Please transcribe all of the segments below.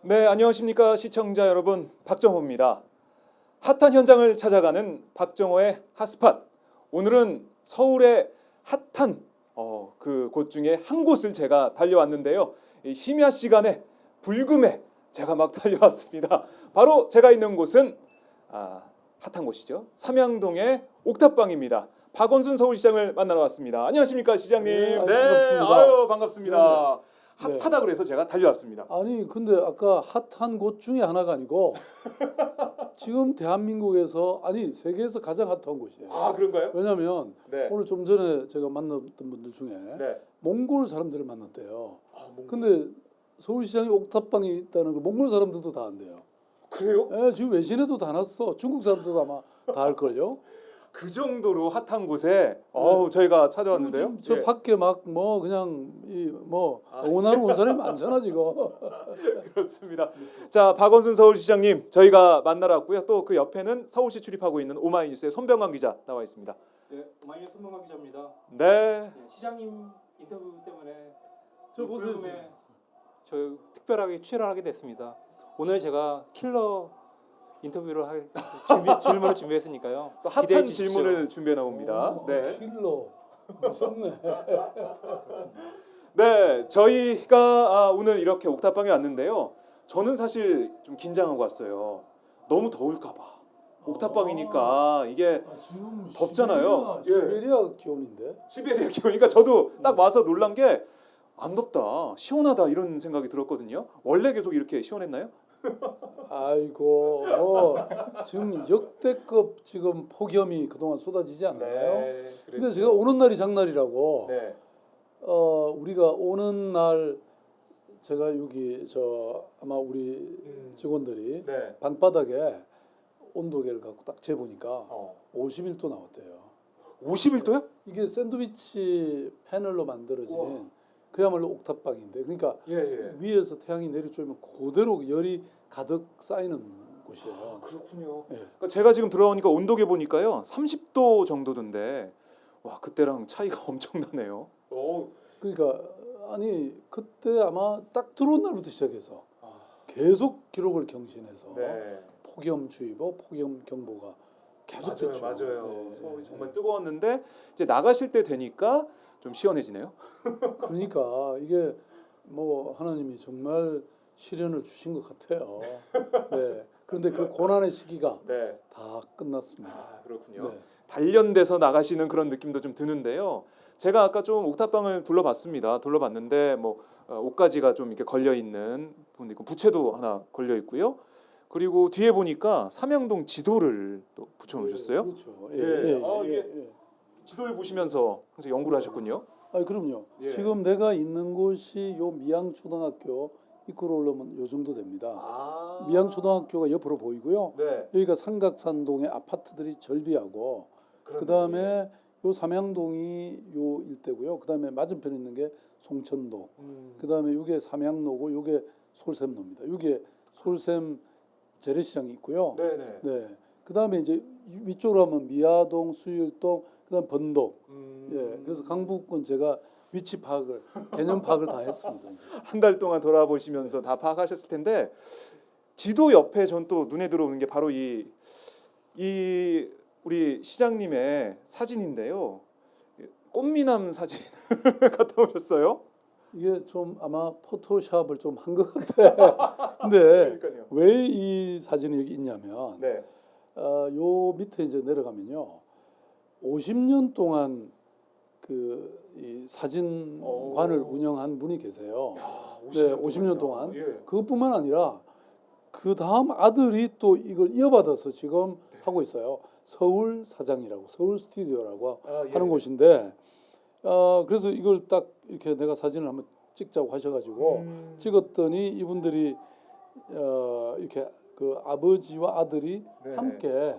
네, 안녕하십니까 시청자 여러분, 박정호입니다. 핫한 현장을 찾아가는 박정호의 핫스팟. 오늘은 서울의 핫한 그곳 중에 한 곳을 제가 달려왔는데요. 이 심야 시간에 불금에 제가 막 달려왔습니다. 바로 제가 있는 곳은 핫한 곳이죠. 삼양동의 옥탑방입니다. 박원순 서울시장을 만나러 왔습니다. 안녕하십니까 시장님. 네, 반갑습니다. 아유, 반갑습니다. 네. 핫하다 그래서 제가 달려왔습니다. 아니 근데 아까 핫한 곳 중에 하나가 아니고 지금 대한민국에서 아니 세계에서 가장 핫한 곳이에요. 아, 그런가요? 왜냐하면 네. 오늘 좀 전에 제가 만났던 분들 중에 네. 몽골 사람들을 만났대요. 몽골. 근데 서울시장에 옥탑방이 있다는 걸 몽골 사람들도 다 안대요. 그래요? 예, 지금 외신에도 다 났어. 중국 사람들도 아마 다 알걸요. 그 정도로 핫한 곳에 저희가 찾아왔는데요. 지금 저 예. 밖에 막 뭐 그냥 응원하러 온 사람이 많잖아 지금. 그렇습니다. 자, 박원순 서울시장님 저희가 만나러 왔고요. 또 그 옆에는 서울시 출입하고 있는 오마이뉴스의 손병관 기자 나와 있습니다. 네, 오마이뉴스 손병관 기자입니다. 네. 네, 시장님 인터뷰 때문에 저 보세요, 불금에 저 특별하게 출연을 하게 됐습니다. 오늘 제가 킬러 인터뷰를 할 질문을 준비했으니까요. 또 핫한 기대해 주십시오. 질문을 준비해 나옵니다. 네. 킬러 무섭네. 네, 저희가 오늘 이렇게 옥탑방에 왔는데요. 저는 사실 좀 긴장하고 왔어요. 너무 더울까 봐. 옥탑방이니까 이게 지금 덥잖아요. 시베리아 기온인데. 시베리아 기온이니까 저도 딱 와서 놀란 게 안 덥다, 시원하다 이런 생각이 들었거든요. 원래 계속 이렇게 시원했나요? 아이고 지금 역대급 지금 폭염이 그동안 쏟아지지 않았나요? 근데 제가 오는 날이 장날이라고. 네. 우리가 오는 날 제가 여기 아마 우리 직원들이 네. 방바닥에 온도계를 갖고 딱 재보니까 51도 나왔대요. 51도요? 이게 샌드위치 패널로 만들어진 우와. 그야말로 옥탑방인데, 그러니까 예. 위에서 태양이 내리쬐면 그대로 열이 가득 쌓이는 곳이에요. 그렇군요. 예. 그러니까 제가 지금 들어오니까 온도계 보니까요 30도 정도던데 와, 그때랑 차이가 엄청나네요. 그러니까 아니 그때 아마 딱 들어온 날부터 시작해서 계속 기록을 경신해서 네. 폭염주의보, 폭염경보가 계속 됐죠. 맞아요. 예, 서울이 예, 정말 예. 뜨거웠는데 이제 나가실 때 되니까 좀 시원해지네요. 그러니까 이게 뭐 하나님이 정말 시련을 주신 것 같아요. 네. 그런데 그 고난의 시기가 네. 다 끝났습니다. 그렇군요. 네. 단련돼서 나가시는 그런 느낌도 좀 드는데요. 제가 아까 좀 옥탑방을 둘러봤습니다. 둘러봤는데 뭐 옷가지가 좀 이렇게 걸려 있는 부분도 있고 부채도 하나 걸려 있고요. 그리고 뒤에 보니까 삼양동 지도를 또 붙여놓으셨어요. 그렇죠. 이게 지도를 보시면서 항상 연구를 하셨군요. 아, 그럼요. 예. 지금 내가 있는 곳이 요 미양초등학교 입구로 올라오면 요 정도 됩니다. 미양초등학교가 옆으로 보이고요. 네. 여기가 삼각산동의 아파트들이 절비하고, 그 다음에 요 삼양동이 요 일대고요. 그 다음에 맞은편에 있는 게 송천동. 그 다음에 요게 삼양로고 요게 솔샘로입니다. 요게 솔샘 재래시장이 있고요. 네네. 네. 그 다음에 이제 위쪽으로 하면 미아동, 수일동, 그 다음 번동. 예. 그래서 강북권 제가 위치 파악을, 개념 파악을 다 했습니다. 이제. 한 달 동안 돌아보시면서 다 파악하셨을 텐데 지도 옆에 전 또 눈에 들어오는 게 바로 이 우리 시장님의 사진인데요. 꽃미남 사진을 갖다 오셨어요. 이게 좀 아마 포토샵을 좀 한 것 같아. 근데 그러니까요. 왜 이 사진이 여기 있냐면, 네. 요 밑에 이제 내려가면요, 50년 동안 이 사진관을 운영한 분이 계세요. 야, 네, 50년 동안. 예. 그것뿐만 아니라 그 다음 아들이 또 이걸 이어받아서 지금 하고 있어요. 서울 사장이라고, 서울 스튜디오라고 하는 곳인데, 그래서 이걸 딱 이렇게 내가 사진을 한번 찍자고 하셔가지고 찍었더니 이분들이 이렇게 그 아버지와 아들이 네. 함께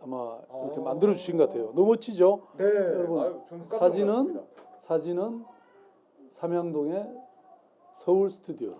아마 이렇게 만들어 주신 것 같아요. 너무 멋지죠? 네. 여러분, 저는 깜짝 놀랐습니다. 사진은 삼양동의 서울 스튜디오로.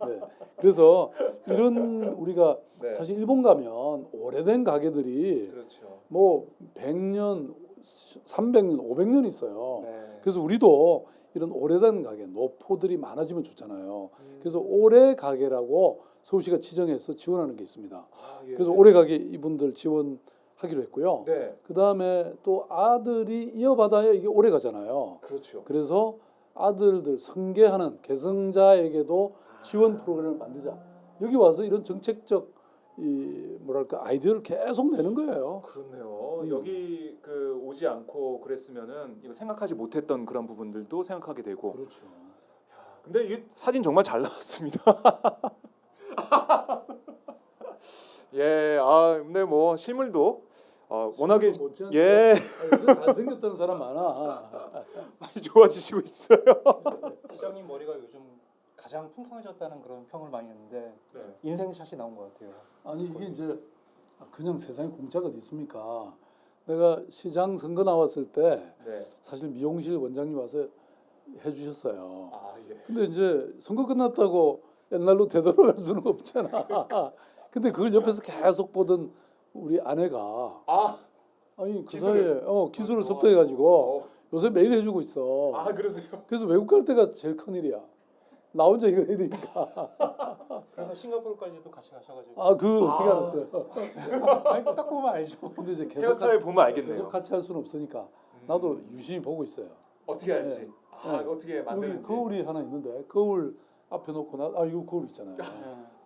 네. 그래서 이런 우리가 네. 사실 일본 가면 오래된 가게들이 그렇죠. 뭐 100년, 300년, 500년 있어요. 네. 그래서 우리도 이런 오래된 가게, 노포들이 많아지면 좋잖아요. 그래서 오래 가게라고 서울시가 지정해서 지원하는 게 있습니다. 아, 예. 그래서 오래 가게 이분들 지원하기로 했고요. 네, 그 다음에 또 아들이 이어받아야 이게 오래 가잖아요. 그렇죠. 그래서 아들들 승계하는 계승자에게도 지원 프로그램을 만들자. 여기 와서 이런 정책적 이 뭐랄까 아이디어를 계속 내는 거예요. 그렇네요. 여기 그 오지 않고 그랬으면은 이거 생각하지 못했던 그런 부분들도 생각하게 되고. 그렇죠. 근데 이 사진 정말 잘 나왔습니다. 예, 아 근데 뭐 실물도 워낙에 못지않게 예 요새 잘생겼다는 사람 많아. 많이 좋아지시고 있어요. 시장님 머리가 요즘 가장 풍성해졌다는 그런 평을 많이 했는데 네. 인생샷이 나온 것 같아요. 아니 이게 이제 그냥 세상에 공짜가 어디 있습니까? 내가 시장 선거 나왔을 때 네. 사실 미용실 원장님 와서 해주셨어요. 아 예. 근데 이제 선거 끝났다고 옛날로 되돌아갈 수는 없잖아. 근데 그걸 옆에서 계속 보던 우리 아내가 아, 아니 그 기술을. 사이에 기술을 습득해가지고 요새 매일 해주고 있어. 아 그러세요? 그래서 외국 갈 때가 제일 큰일이야. 나 혼자 이거 해야 되니까. 그래서 싱가포르까지도 같이 가셔가지고 그 어떻게 알았어요? 아니 딱 보면 알죠. 근데 이제 계속 헤어스타일 보면 알겠네요. 계속 같이 할 수는 없으니까 나도 유심히 보고 있어요. 어떻게 알지? 네. 아 네. 어떻게 여기 만드는지. 거울이 하나 있는데 거울 앞에 놓고 이거 거울 있잖아요.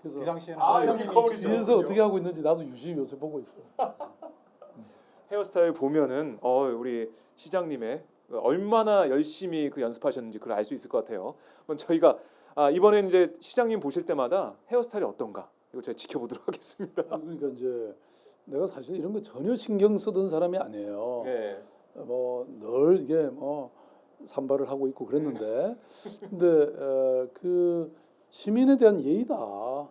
그래서 이 당시에는 아, 시장님이 여기 거울이 직접 뒤에서 어떻게 하고 있는지 나도 유심히 요새 보고 있어요. 헤어스타일 보면은 우리 시장님의 얼마나 열심히 그 연습하셨는지 그걸 알 수 있을 것 같아요. 그럼 저희가 이번엔 이제 시장님 보실 때마다 헤어스타일이 어떤가 이거 제가 지켜보도록 하겠습니다. 그러니까 이제 내가 사실 이런 거 전혀 신경 쓰던 사람이 아니에요. 네. 뭐 늘 이게 뭐 산발을 하고 있고 그랬는데 근데 그 시민에 대한 예의다.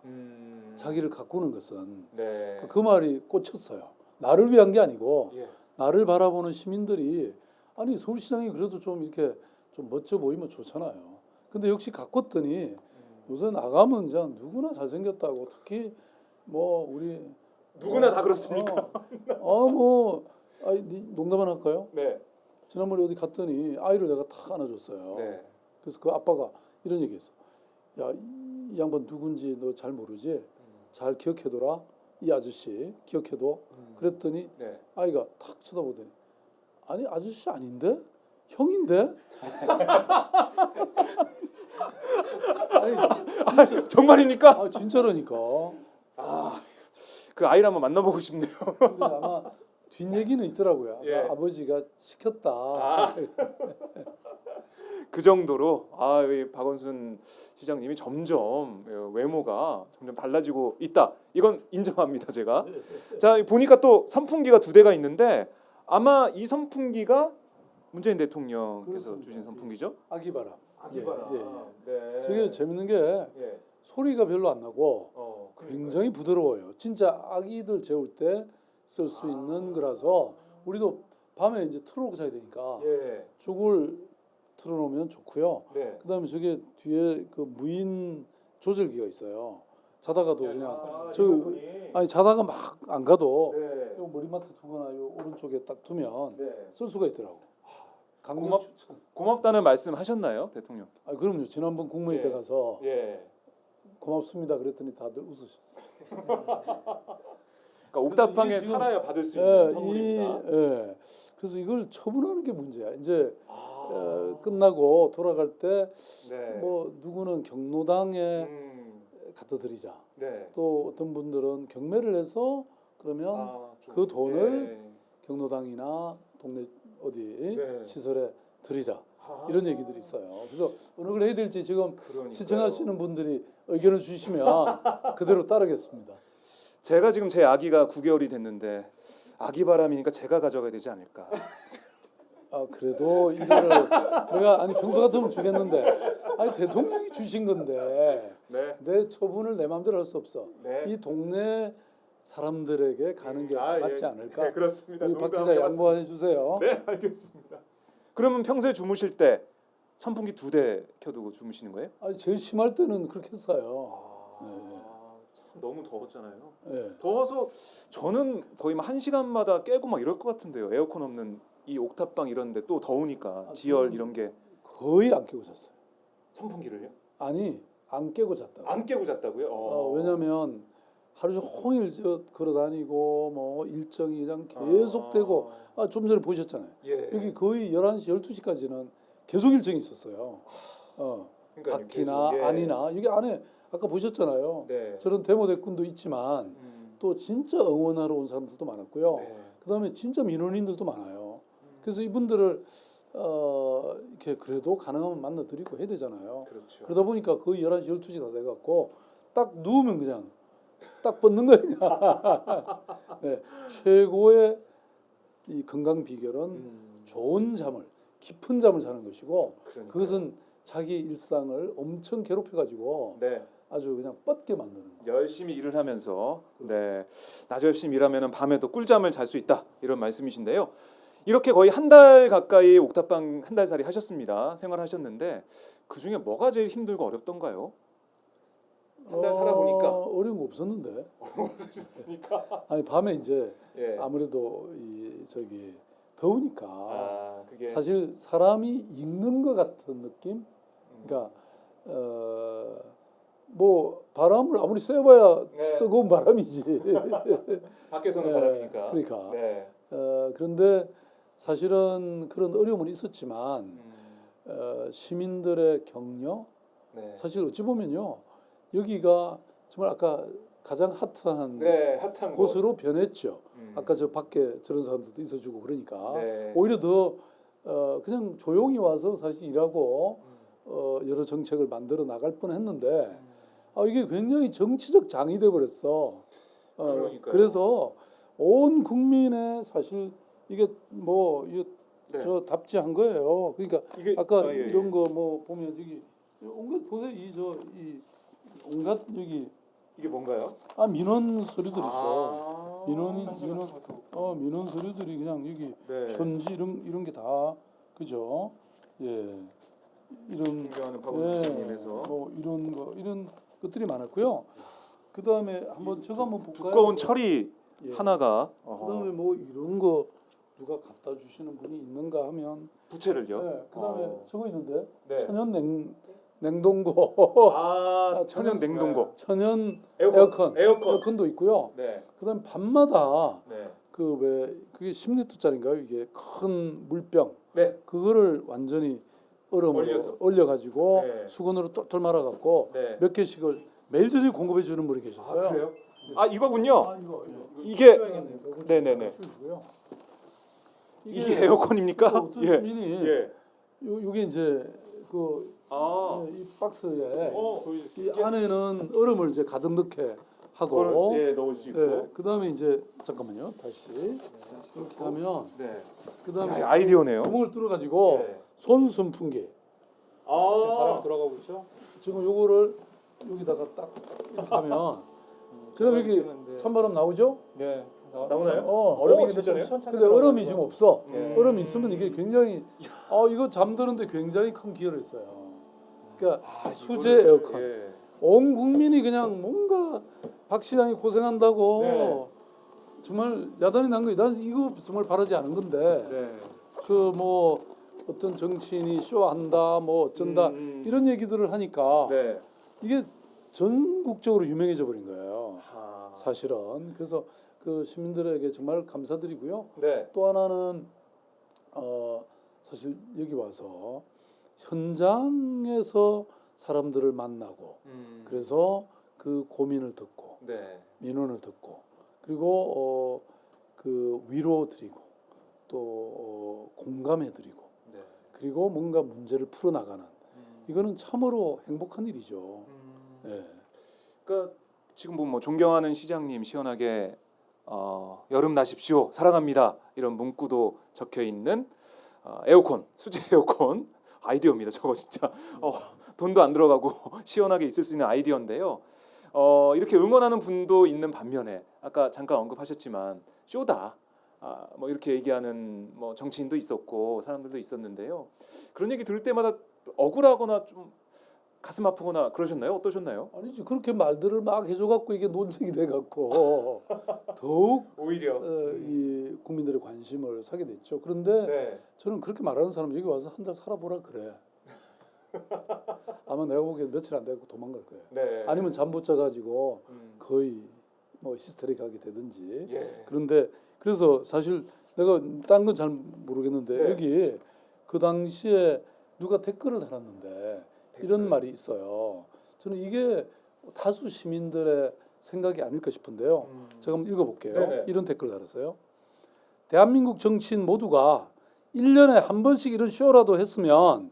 자기를 가꾸는 것은 네. 그 말이 꽂혔어요. 나를 위한 게 아니고 예. 나를 바라보는 시민들이 아니 서울시장이 그래도 좀 이렇게 좀 멋져 보이면 좋잖아요. 근데 역시 가꿨더니 요새 나가면 이제 누구나 잘생겼다고 특히 뭐 우리 누구나 다 그렇습니까? 농담 하나 할까요? 네. 지난번에 어디 갔더니 아이를 내가 탁 안아줬어요. 네. 그래서 그 아빠가 이런 얘기했어. 야, 이 양반 누군지 너 잘 모르지? 잘 기억해둬라. 이 아저씨 기억해둬. 그랬더니 네. 아이가 탁 쳐다보더니 아니 아저씨 아닌데? 형인데? 아니, 정말입니까? 진짜라니까. 그 아이를 한번 만나보고 싶네요. 근데 아마 뒷얘기는 있더라고요. 예. 아버지가 시켰다. 그 정도로 이 박원순 시장님이 점점 외모가 점점 달라지고 있다. 이건 인정합니다, 제가. 자, 보니까 또 선풍기가 2대가 있는데 아마 이 선풍기가 문재인 대통령께서 그렇습니다. 주신 선풍기죠? 아기바람. 아기바람. 예. 네. 저게 재밌는 게 예. 소리가 별로 안 나고 그러니까요. 굉장히 부드러워요. 진짜 아기들 재울 때 쓸 수 있는 거라서 우리도 밤에 이제 틀어놓고 자야 되니까 예. 저걸 틀어놓으면 좋고요. 네. 그다음에 저게 뒤에 그 무인 조절기가 있어요. 자다가도 그냥 자다가 막 안 가도 네. 요 머리맡에 두거나 요 오른쪽에 딱 두면 네. 쓸 수가 있더라고. 강력 고맙- 추천. 고맙다는 말씀 하셨나요, 대통령? 그럼요. 지난번 국무회의 때 예. 가서 예. 고맙습니다 그랬더니 다들 웃으셨어요. 그러니까 옥탑방에 이게 지금- 살아야 받을 수 있는 선물입니다. 그래서 이걸 처분하는 게 문제야. 이제 끝나고 돌아갈 때 네. 뭐 누구는 경로당에 갖다 드리자. 네. 또 어떤 분들은 경매를 해서 그러면 그 돈을 경로당이나 동네 어디 네. 시설에 드리자. 이런 얘기들이 있어요. 그래서 어느 걸 해야 될지 지금 그러니까요. 시청하시는 분들이 의견을 주시면 그대로 따르겠습니다. 제가 지금 제 아기가 9개월이 됐는데 아기 바람이니까 제가 가져가야 되지 않을까. 그래도 이거를 내가 평소 같으면 주겠는데 대통령이 주신 건데 네. 내 처분을 내 마음대로 할 수 없어. 네. 이 동네 사람들에게 가는 게 맞지 않을까? 네, 그렇습니다. 우리 박 기자 농담해봤습니다. 양보해 주세요. 네, 알겠습니다. 그러면 평소에 주무실 때 선풍기 2대 켜두고 주무시는 거예요? 제일 심할 때는 그렇게 했어요. 참 너무 더웠잖아요. 네. 더워서 저는 거의 막 1시간마다 깨고 막 이럴 것 같은데요. 에어컨 없는 이 옥탑방 이런데 또 더우니까 지열 그럼- 이런 게. 거의 안 깨고 잤어요. 선풍기를요? 아니 안 깨고 잤다고. 안 깨고 잤다고요? 왜냐하면 하루 종일 걸어 다니고 뭐 일정이 그냥 계속되고 좀 전에 보셨잖아요. 예. 여기 거의 11시 12시까지는 계속 일정이 있었어요. 그러니까요, 밖이나 계속, 예. 안이나 여기 안에 아까 보셨잖아요. 네. 저런 데모 대꾼도 있지만 또 진짜 응원하러 온 사람들도 많았고요. 네. 그다음에 진짜 민원인들도 많아요. 그래서 이분들을 이렇게 그래도 가능하면 만나드리고 해야 되잖아요. 그렇죠. 그러다 보니까 거의 11시 12시가 다 돼갖고 딱 누우면 그냥 딱 뻗는 거예요. 네, 최고의 이 건강 비결은 좋은 잠을 깊은 잠을 자는 것이고 그러니까요. 그것은 자기 일상을 엄청 괴롭혀가지고 네. 아주 그냥 뻗게 만드는 거예요. 열심히 일을 하면서 네 낮에 열심히 일하면 밤에도 꿀잠을 잘 수 있다 이런 말씀이신데요. 이렇게 거의 한 달 가까이 옥탑방 한 달살이 하셨습니다. 생활하셨는데 그 중에 뭐가 제일 힘들고 어렵던가요? 한 달 살아보니까 어려운 거 없었는데. 어떠셨습니까? 아니 밤에 이제 예. 아무래도 이 저기 더우니까 그게 사실 사람이 익는 것 같은 느낌. 그러니까 뭐 바람을 아무리 쐬봐야 네. 뜨거운 바람이지. 밖에서는 네, 바람이니까. 그러니까. 네. 그런데 사실은 그런 어려움은 있었지만 시민들의 격려 네. 사실 어찌 보면요 여기가 정말 아까 가장 핫한 네, 핫한 곳. 곳으로 변했죠. 아까 저 밖에 저런 사람들도 있어주고 그러니까 오히려 더 그냥 조용히 와서 사실 일하고 여러 정책을 만들어 나갈 뻔했는데 이게 굉장히 정치적 장이 돼 버렸어. 그러니까요. 그래서 온 국민의 사실 이게 뭐 네. 저 답지한 거예요. 그러니까 이게 아까 예, 이런 거 뭐 보면 여기 온갖 보세요. 이 온갖 여기 이게 뭔가요? 민원 서류들 있어. 민원 민원 서류들이 그냥 여기 네. 편지 이런 게 다 그죠? 예. 이런 존경하는 박원순 예, 시장님에서 뭐 이런 것들이 많았고요. 그 다음에 한번 저거 한번 볼까요? 두꺼운 철이 예. 하나가 그다음에 뭐 이런 거 누가 갖다 주시는 분이 있는가 하면 부채를요. 네, 그다음에 저거 있는데 네. 천연 냉동고 천연 냉동고. 천연 에어컨. 에어컨도 있고요. 네. 그다음에 밤마다 네. 그 왜 그게 10리터짜리인가요? 이게 큰 물병 네. 그거를 완전히 얼음으로 얼려가지고 네. 수건으로 똘똘 말아갖고 네. 몇 개씩을 매일저녁 공급해 주는 분이 계셨어요. 그래요? 이거군요. 이거 이게 필요하겠네요. 그거 네네네. 필요하고요. 이게 에어컨입니까? 어떤 예. 주민이 예. 요게 이제 그 이 박스에 이 안에는 얼음을 이제 가득 넣게 하고 예, 넣을 수 있고. 그다음에 이제 잠깐만요. 다시 이렇게 하면 네. 그다음에 아이디어네요. 구멍을 뚫어 가지고 네. 손 선풍기 지금 바람이 돌아가고 있죠? 지금 요거를 여기다가 딱 이렇게 하면 그다음 여기 찬바람 나오죠? 네. 나오나요? 얼음이 진짜네요? 근데 얼음이 지금 없어. 네. 얼음이 있으면 이게 굉장히 이거 잠드는데 굉장히 큰 기여를 했어요. 그러니까 수제 에어컨. 예. 온 국민이 그냥 뭔가 박 시장이 고생한다고 네. 정말 야단이 난 거예요. 난 이거 정말 바라지 않은 건데 네. 그 뭐 어떤 정치인이 쇼한다 뭐 어쩐다 이런 얘기들을 하니까 네. 이게 전국적으로 유명해져 버린 거예요. 아. 사실은 그래서 그 시민들에게 정말 감사드리고요. 네. 또 하나는 사실 여기 와서 현장에서 사람들을 만나고 그래서 그 고민을 듣고 네. 민원을 듣고 그리고 그 위로 드리고 또 공감해 드리고 네. 그리고 뭔가 문제를 풀어 나가는 이거는 참으로 행복한 일이죠. 예. 그러니까 지금 뭐 존경하는 시장님 시원하게 여름 나십시오 사랑합니다 이런 문구도 적혀 있는 에어컨 수제 에어컨 아이디어입니다. 저거 진짜 돈도 안 들어가고 시원하게 있을 수 있는 아이디어인데요. 이렇게 응원하는 분도 있는 반면에 아까 잠깐 언급하셨지만 쇼다 뭐 이렇게 얘기하는 뭐 정치인도 있었고 사람들도 있었는데요. 그런 얘기 들을 때마다 억울하거나 좀 가슴 아프거나 그러셨나요? 어떠셨나요? 아니지 그렇게 말들을 막 해줘갖고 이게 논쟁이 돼갖고 더욱 오히려 이 국민들의 관심을 사게 됐죠. 그런데 네. 저는 그렇게 말하는 사람 여기 와서 한 달 살아보라 그래. 아마 내가 보기엔 며칠 안 되고 도망갈 거예요. 네. 아니면 잠 못 자가지고 음. 거의 뭐 히스테릭하게 되든지. 예. 그런데 그래서 사실 내가 딴 건 잘 모르겠는데 네. 여기 그 당시에 누가 댓글을 달았는데 이런 댓글. 말이 있어요. 저는 이게 다수 시민들의 생각이 아닐까 싶은데요. 제가 한번 읽어볼게요. 네네. 이런 댓글 달았어요. 대한민국 정치인 모두가 1년에 한 번씩 이런 쇼라도 했으면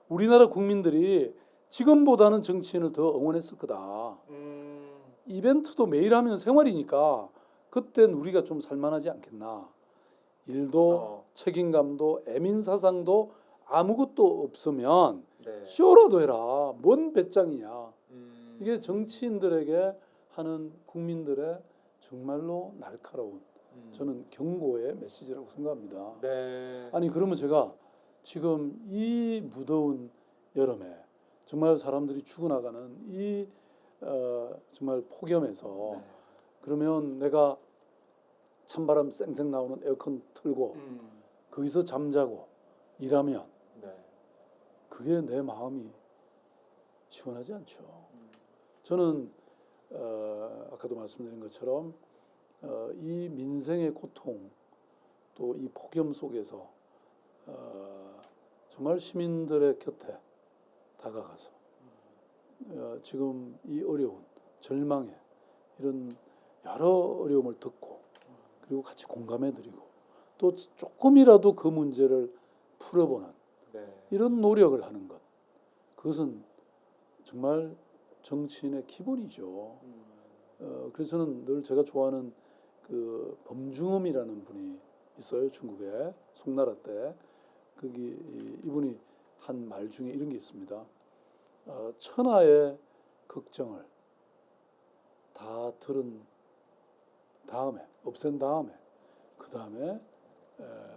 우리나라 국민들이 지금보다는 정치인을 더 응원했을 거다. 이벤트도 매일 하면 생활이니까 그땐 우리가 좀 살만하지 않겠나. 일도 책임감도 애민사상도 아무것도 없으면 네. 쇼라도 해라. 뭔 배짱이냐. 이게 정치인들에게 하는 국민들의 정말로 날카로운 저는 경고의 메시지라고 생각합니다. 네. 아니 그러면 제가 지금 이 무더운 여름에 정말 사람들이 죽어나가는 이 정말 폭염에서 네. 그러면 내가 찬바람 쌩쌩 나오는 에어컨 틀고 거기서 잠자고 일하면 네. 그게 내 마음이 시원하지 않죠. 저는 아까도 말씀드린 것처럼 이 민생의 고통 또 이 폭염 속에서 정말 시민들의 곁에 다가가서 지금 이 어려운 절망에 이런 여러 어려움을 듣고 그리고 같이 공감해드리고 또 조금이라도 그 문제를 풀어보는 네. 이런 노력을 하는 것 그것은 정말 정치인의 기본이죠. 그래서 저는 늘 제가 좋아하는 그 범중음이라는 분이 있어요. 중국에 송나라 때 거기 이분이 한 말 중에 이런 게 있습니다. 천하의 걱정을 다 들은 다음에 없앤 다음에 그 다음에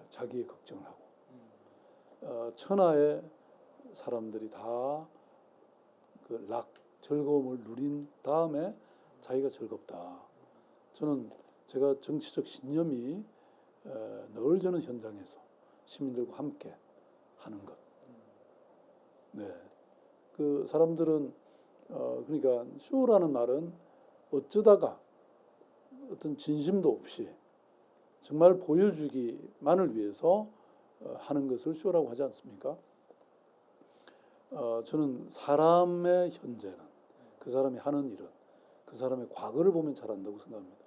자기의 걱정을 하고 천하의 사람들이 다 그 즐거움을 누린 다음에 자기가 즐겁다. 저는 제가 정치적 신념이 늘 저는 현장에서 시민들과 함께 하는 것. 네, 그 사람들은 그러니까 쇼라는 말은 어쩌다가 어떤 진심도 없이 정말 보여주기만을 위해서 하는 것을 쇼라고 하지 않습니까? 저는 사람의 현재는 그 사람이 하는 일은 그 사람의 과거를 보면 잘한다고 생각합니다.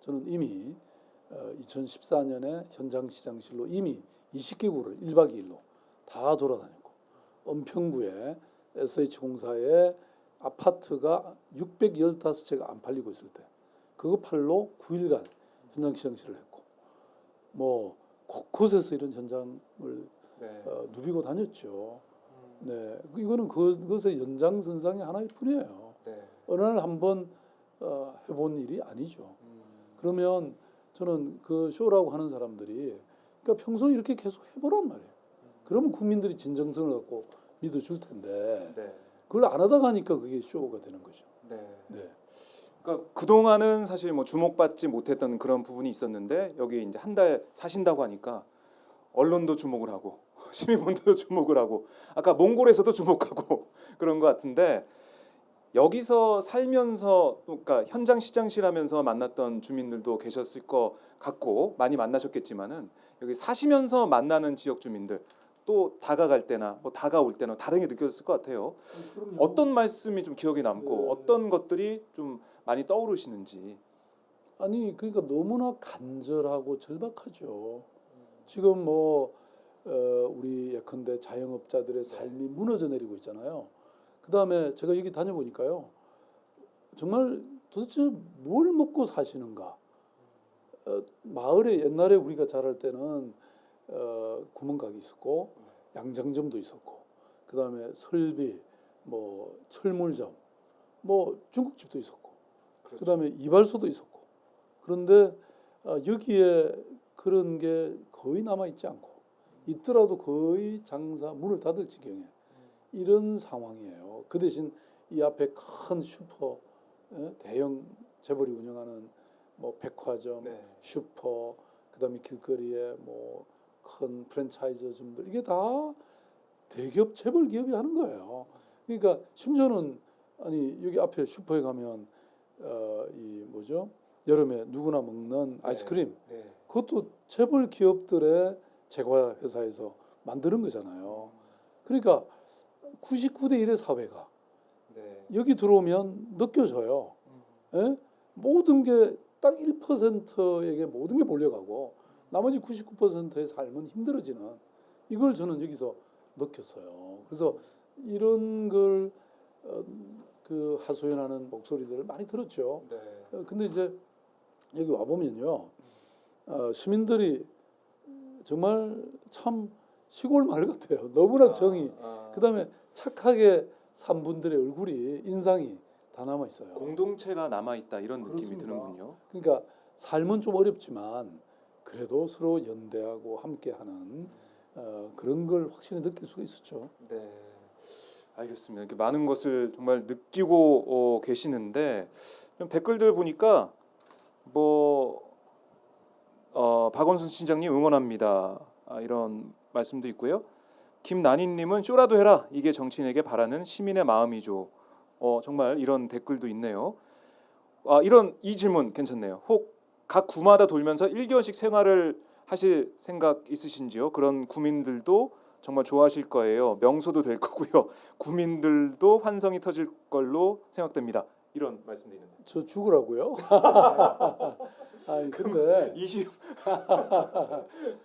저는 이미 2014년에 현장시장실로 이미 20개구를 1박 2일로 다 돌아다녔고 은평구에 SH공사의 아파트가 615채가 안 팔리고 있을 때 그거 팔로 9일간 현장시장실을 했고 뭐 곳곳에서 이런 현장을 네. 누비고 다녔죠. 네, 이거는 그것의 연장선상의 하나일 뿐이에요. 네. 어느 날 한번 해본 일이 아니죠. 그러면 저는 그 쇼라고 하는 사람들이 그러니까 평소에 이렇게 계속 해보란 말이에요. 그러면 국민들이 진정성을 갖고 믿어줄 텐데 네. 그걸 안 하다가 하니까 그게 쇼가 되는 거죠. 네. 네. 그러니까 그동안은 사실 뭐 주목받지 못했던 그런 부분이 있었는데 여기 이제 한 달 사신다고 하니까 언론도 주목을 하고 시민분들도 주목을 하고 아까 몽골에서도 주목하고 그런 것 같은데 여기서 살면서 그러니까 현장 시장실 하면서 만났던 주민들도 계셨을 것 같고 많이 만나셨겠지만은 여기 사시면서 만나는 지역 주민들 또 다가갈 때나 뭐 다가올 때나 다르게 느껴졌을 것 같아요. 어떤 말씀이 좀 기억에 남고 네. 어떤 것들이 좀 많이 떠오르시는지. 아니 그러니까 너무나 간절하고 절박하죠. 지금 뭐 우리 예컨대 자영업자들의 삶이 무너져 내리고 있잖아요. 그 다음에 제가 여기 다녀보니까요. 정말 도대체 뭘 먹고 사시는가. 마을에 옛날에 우리가 자랄 때는 구멍가게 있었고 양장점도 있었고 그 다음에 설비, 뭐 철물점, 뭐 중국집도 있었고 그렇죠. 그 다음에 이발소도 있었고 그런데 여기에 그런 게 거의 남아있지 않고 있더라도 거의 장사 문을 닫을 지경에 이런 상황이에요. 그 대신 이 앞에 큰 슈퍼 대형 재벌이 운영하는 뭐 백화점, 네. 슈퍼 그다음에 길거리에 뭐 큰 프랜차이즈점들 이게 다 대기업 재벌 기업이 하는 거예요. 그러니까 심지어는 아니 여기 앞에 슈퍼에 가면 이 뭐죠? 여름에 누구나 먹는 아이스크림 네. 그것도 재벌 기업들의 제과 회사에서 만드는 거잖아요. 그러니까 99대 1의 사회가 네. 여기 들어오면 느껴져요. 예? 모든 게 딱 1%에게 모든 게 몰려가고 나머지 99%의 삶은 힘들어지는 이걸 저는 여기서 느꼈어요. 그래서 이런 걸 그 하소연하는 목소리들을 많이 들었죠. 네. 근데 이제 여기 와 보면요, 시민들이 정말 참 시골 마을 같아요. 너무나 정이. 그다음에 착하게 산 분들의 얼굴이 인상이 다 남아 있어요. 공동체가 남아 있다 이런 느낌이 그렇습니다. 드는군요. 그러니까 삶은 좀 어렵지만 그래도 서로 연대하고 함께하는 그런 걸 확실히 느낄 수가 있었죠. 네, 알겠습니다. 이렇게 많은 것을 정말 느끼고 계시는데 좀 댓글들 보니까 뭐 박원순 시장님 응원합니다. 이런 말씀도 있고요. 김난희님은 쇼라도 해라. 이게 정치인에게 바라는 시민의 마음이죠. 정말 이런 댓글도 있네요. 이 질문 괜찮네요. 혹 각 구마다 돌면서 1개월씩 생활을 하실 생각 있으신지요? 그런 구민들도 정말 좋아하실 거예요. 명소도 될 거고요. 구민들도 환성이 터질 걸로 생각됩니다. 이런 말씀도 있는데. 저 죽으라고요? 아니 근데 20.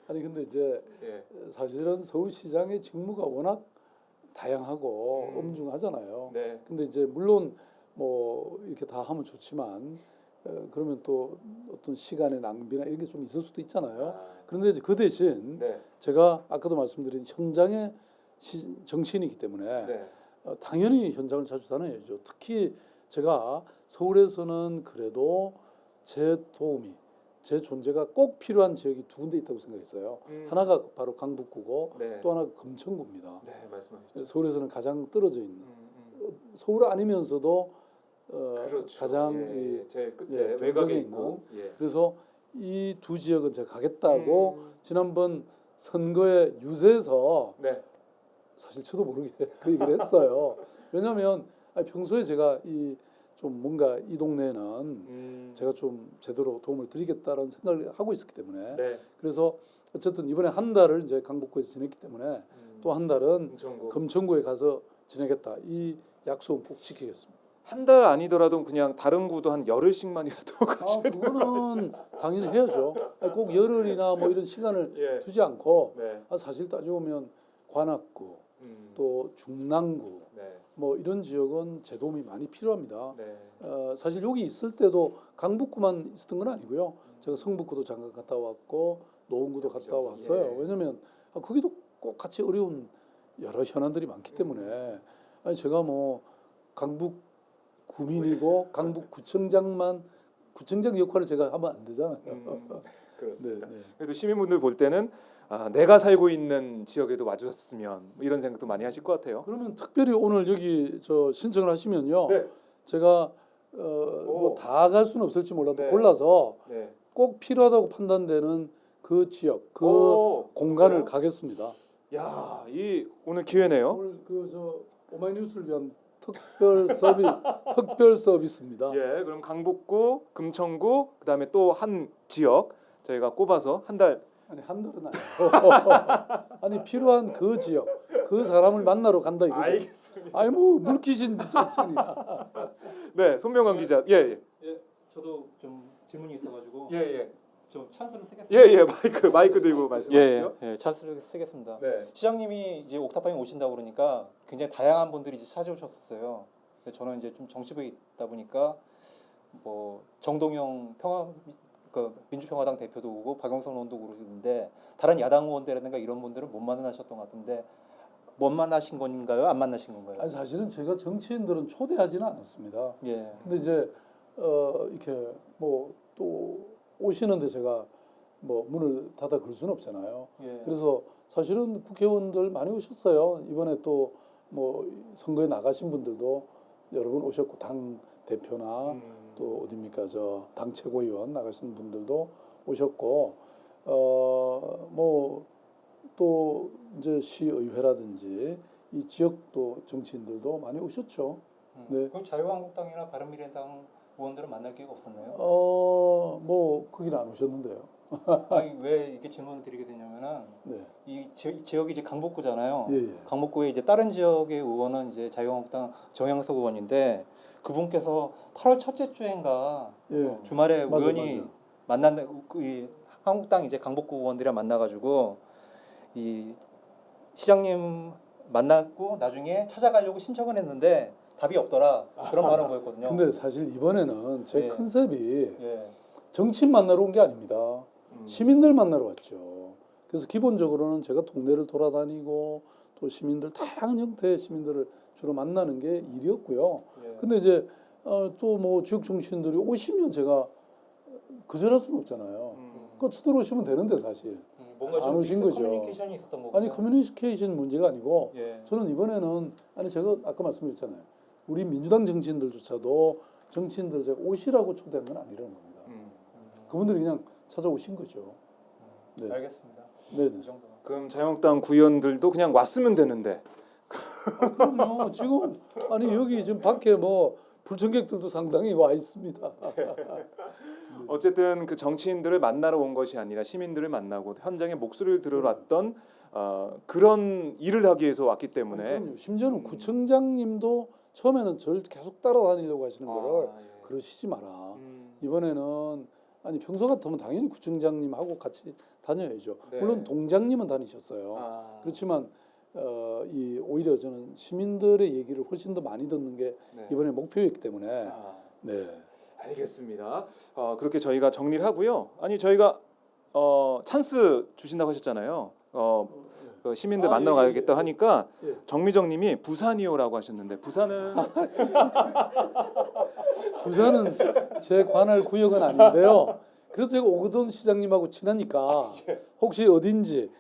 아니 근데 이제 예. 사실은 서울시장의 직무가 워낙 다양하고 엄중하잖아요. 네. 근데 이제 물론 뭐 이렇게 다 하면 좋지만 그러면 또 어떤 시간의 낭비나 이런 게 좀 있을 수도 있잖아요. 그런데 이제 그 대신 네. 제가 아까도 말씀드린 현장의 정치인이기 때문에 네. 당연히 현장을 자주 다녀야죠. 특히 제가 서울에서는 그래도 제 도움이 제 존재가 꼭 필요한 지역이 두 군데 있다고 생각했어요. 하나가 바로 강북구고 네. 또 하나가 금천구입니다. 네, 말씀하셨죠. 서울에서는 가장 떨어져 있는 서울 아니면서도 그렇죠. 가장 예, 제일 끝에 예, 외곽에 변경에 있고. 예. 그래서 이 두 지역은 제가 가겠다고 지난번 선거에 유세에서 네. 사실 저도 모르게 그 얘기를 했어요. 왜냐하면 평소에 제가 이 좀 뭔가 이 동네는 제가 좀 제대로 도움을 드리겠다라는 생각을 하고 있었기 때문에 네. 그래서 어쨌든 이번에 한 달을 이제 강북구에서 지냈기 때문에 또 한 달은 금천구. 금천구에 가서 지내겠다 이 약속은 꼭 지키겠습니다. 한 달 아니더라도 그냥 다른 구도 한 열흘씩만이라도 가셔야 돼요. 그거는 당연히 해야죠. 꼭 열흘이나 뭐 이런 시간을 예. 두지 않고 네. 사실 따져보면 관악구 또 중랑구 네. 뭐 이런 지역은 제 도움이 많이 필요합니다. 네. 사실 여기 있을 때도 강북구만 있었던 건 아니고요. 제가 성북구도 잠깐 갔다 왔고 노원구도 갔다 왔어요. 예. 왜냐하면 거기도 꼭 같이 어려운 여러 현안들이 많기 때문에 아니 제가 뭐 강북 구민이고 강북구청장 역할을 제가 하면 안 되잖아요. 그렇습니다. 네, 네. 그래도 시민분들 볼 때는 내가 살고 있는 지역에도 와주셨으면 뭐 이런 생각도 많이 하실 것 같아요. 그러면 특별히 오늘 여기 저 신청을 하시면요. 네. 제가 뭐 다 갈 수는 없을지 몰라도 네. 골라서 네. 꼭 필요하다고 판단되는 그 지역, 그 공간을 가겠습니다. 야, 이 오늘 기회네요. 오늘 그 저 오마이뉴스를 위한 특별 서비스입니다. 예, 그럼 강북구, 금천구, 그다음에 또 한 지역 저희가 꼽아서 한 달. 아니 한 달은 아니고 아니 필요한 그 지역, 그 사람을 만나러 간다 이거죠. 알겠습니다. 아니 뭐 물귀신 정치이야. 네, 손병관 기자. 예. 예, 저도 좀 질문이 있어가지고 예. 좀 찬스를 쓰겠습니다. 예. 마이크 들고 말씀하시죠. 예, 찬스를 쓰겠습니다. 네. 시장님이 이제 옥탑방에 오신다고 그러니까 굉장히 다양한 분들이 이제 찾아오셨었어요. 근데 저는 이제 좀 정치부에 있다 보니까 뭐 정동영 민주평화당 대표도 오고 박영선 의원도 오는데 다른 야당 의원들이라든가 이런 분들은 못 만나셨던 것 같은데 못 만나신 건가요? 안 만나신 건가요? 아니 사실은 제가 정치인들은 초대하지는 않았습니다. 예. 근데 이제 이렇게 뭐 또 오시는데 제가 뭐 문을 닫아 걸 수는 없잖아요. 예. 그래서 사실은 국회의원들 많이 오셨어요. 이번에 또 뭐 선거에 나가신 분들도 여러 분 오셨고 당 대표나 또 어딥니까 저 당 최고위원 나가신 분들도 오셨고 뭐 또 이제 시의회라든지 이 지역도 정치인들도 많이 오셨죠. 네. 그럼 자유한국당이나 바른미래당 의원들은 만날 기회가 없었나요? 뭐 거기는 안 오셨는데요. 아니 왜 이렇게 질문을 드리게 되냐면은 네. 이 지역이 이제 강북구잖아요. 예, 예. 강북구에 이제 다른 지역의 의원은 이제 자유한국당 정영석 의원인데 그분께서 8월 첫째 주인가 예. 주말에 맞아, 우연히 맞아. 만난 이 한국당 이제 강북구 의원들이랑 만나가지고 이 시장님 만났고 나중에 찾아가려고 신청을 했는데 답이 없더라 그런 말을 보였거든요. 근데 사실 이번에는 제 예. 컨셉이 예. 정치인 만나러 온 게 아닙니다. 시민들 만나러 왔죠. 그래서 기본적으로는 제가 동네를 돌아다니고 또 시민들 다양한 형태의 시민들을 주로 만나는 게 일이었고요. 예. 근데 이제 또 뭐 지역 중심들이 오시면 제가 거절할 수는 없잖아요. 그러니까 쳐들어오시면 되는데 사실. 뭔가 안 좀 오신 미스 거죠. 커뮤니케이션이 있었던 거고. 아니 커뮤니케이션 문제가 아니고 예. 저는 이번에는 아니 제가 아까 말씀드렸잖아요. 우리 민주당 정치인들조차도 정치인들 제가 오시라고 초대한 건 아니라는 겁니다. 그분들이 그냥 찾아오신 거죠. 네. 알겠습니다. 네네. 이 정도. 그럼 자유한국당 구의원들도 그냥 왔으면 되는데. 그럼요. 지금 아니 여기 지금 밖에 뭐 불청객들도 상당히 와 있습니다. 어쨌든 그 정치인들을 만나러 온 것이 아니라 시민들을 만나고 현장의 목소리를 들어왔던 그런 일을 하기 위해서 왔기 때문에. 그럼요. 심지어는 구청장님도 처음에는 저를 계속 따라다니려고 하시는 거를 예. 그러시지 마라. 이번에는 아니 평소 같으면 당연히 구청장님하고 같이 다녀야죠. 네. 물론 동장님은 다니셨어요. 그렇지만 오히려 저는 시민들의 얘기를 훨씬 더 많이 듣는 게 네. 이번에 목표였기 때문에 네. 알겠습니다. 그렇게 저희가 정리를 하고요. 아니 저희가 찬스 주신다고 하셨잖아요. 그 시민들 아, 만나러 예, 예, 가야겠다 예. 하니까 예. 정미정님이 부산이요라고 하셨는데 부산은 부산은 제 관할 구역은 아닌데요. 그래도 제가 오거돈 시장님하고 친하니까 혹시 어딘지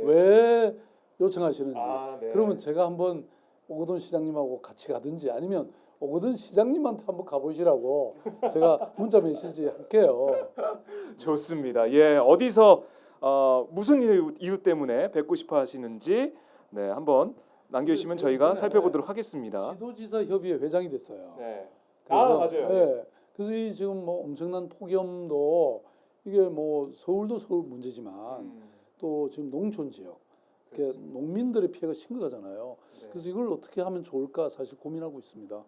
왜 요청하시는지 네. 그러면 제가 한번 오거돈 시장님하고 같이 가든지 아니면 오거돈 시장님한테 한번 가보시라고 제가 문자 메시지 할게요. 좋습니다. 예, 어디서 무슨 이유 때문에 뵙고 싶어 하시는지 네, 한번 남겨주시면 제가 저희가 이번에 살펴보도록 하겠습니다. 지도지사 협의회 회장이 됐어요. 네. 그래서, 예, 그래서 이 지금 뭐 엄청난 폭염도 이게 뭐 서울도 서울 문제지만 또 지금 농촌 지역, 농민들의 피해가 심각하잖아요. 네. 그래서 이걸 어떻게 하면 좋을까 사실 고민하고 있습니다.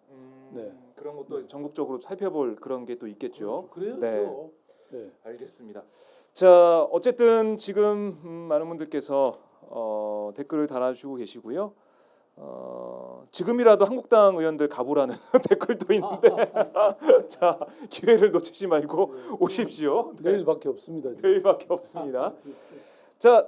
네. 그런 것도 전국적으로 살펴볼 그런 게 또 있겠죠. 그래야죠. 네. 네. 알겠습니다. 자, 어쨌든 지금 많은 분들께서 댓글을 달아주고 계시고요. 지금이라도 한국당 의원들 가보라는 댓글도 있는데 자 기회를 놓치지 말고 오십시오. 네. 내일밖에 없습니다. 지금. 내일밖에 없습니다. 자,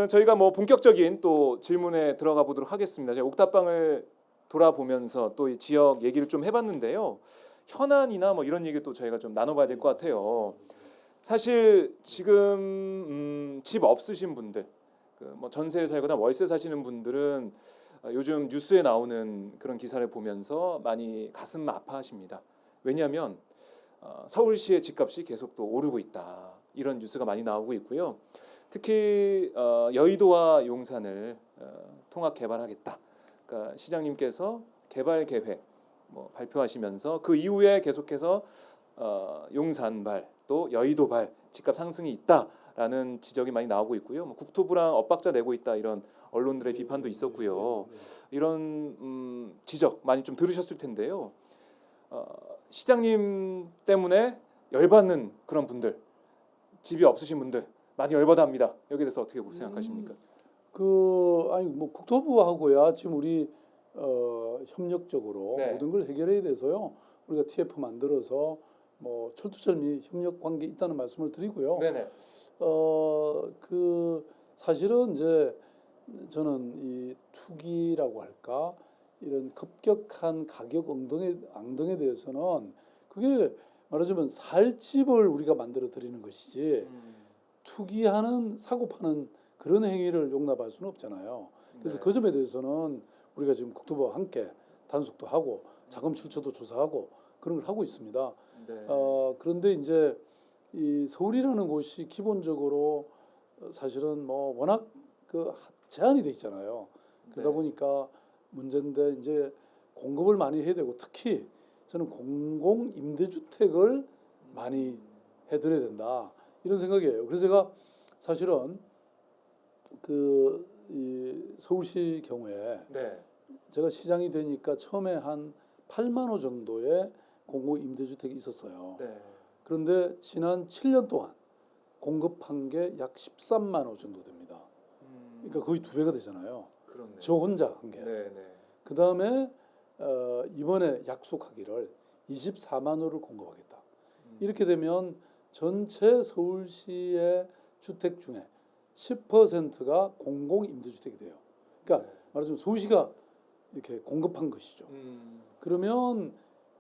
저희가 뭐 본격적인 또 질문에 들어가 보도록 하겠습니다. 제가 옥탑방을 돌아보면서 또 이 지역 얘기를 좀 해봤는데요. 현안이나 뭐 이런 얘기 또 저희가 좀 나눠봐야 될 것 같아요. 사실 지금 집 없으신 분들, 뭐 전세에 살거나 월세 사시는 분들은 요즘 뉴스에 나오는 그런 기사를 보면서 많이 가슴 아파하십니다. 왜냐하면 서울시의 집값이 계속 또 오르고 있다. 이런 뉴스가 많이 나오고 있고요. 특히 여의도와 용산을 통합 개발하겠다. 그러니까 시장님께서 개발 계획 발표하시면서 그 이후에 계속해서 용산발 또 여의도발 집값 상승이 있다라는 지적이 많이 나오고 있고요. 뭐 국토부랑 엇박자 내고 있다 이런 언론들의 비판도 있었고요. 이런 지적 많이 좀 들으셨을 텐데요. 시장님 때문에 열받는 그런 분들, 집이 없으신 분들 많이 열받아합니다. 여기에 대해서 어떻게 생각하십니까? 아니 뭐 국토부하고야 지금 우리 협력적으로 네. 모든 걸 해결해야 돼서요. 우리가 TF 만들어서 뭐 철두철미 협력 관계 있다는 말씀을 드리고요. 네네. 사실은 이제 저는 이 투기라고 할까 이런 급격한 가격 앙등에 대해서는 그게 말하자면 살 집을 우리가 만들어 드리는 것이지 투기하는 사고 파는 그런 행위를 용납할 수는 없잖아요. 그래서 네. 그 점에 대해서는 우리가 지금 국토부와 함께 단속도 하고 자금 출처도 조사하고 그런 걸 하고 있습니다. 네. 그런데 이제 이 서울이라는 곳이 기본적으로 사실은 뭐 워낙 그 제한이 돼 있잖아요. 그러다 네. 보니까 문제인데 이제 공급을 많이 해야 되고 특히 저는 공공 임대주택을 많이 해드려야 된다 이런 생각이에요. 그래서 제가 사실은 이 서울시 경우에 네. 제가 시장이 되니까 처음에 한 8만 호 정도의 공공 임대주택이 있었어요. 네. 그런데 지난 7년 동안 공급한 게 약 13만 호 정도 됩니다. 그러니까 거의 2배가 되잖아요. 그렇네요. 저 혼자 한 게. 네, 네. 그 다음에 이번에 약속하기를 24만 호를 공급하겠다. 이렇게 되면 전체 서울시의 주택 중에 10%가 공공 임대주택이 돼요. 그러니까 말하자면 서울시가 이렇게 공급한 것이죠. 그러면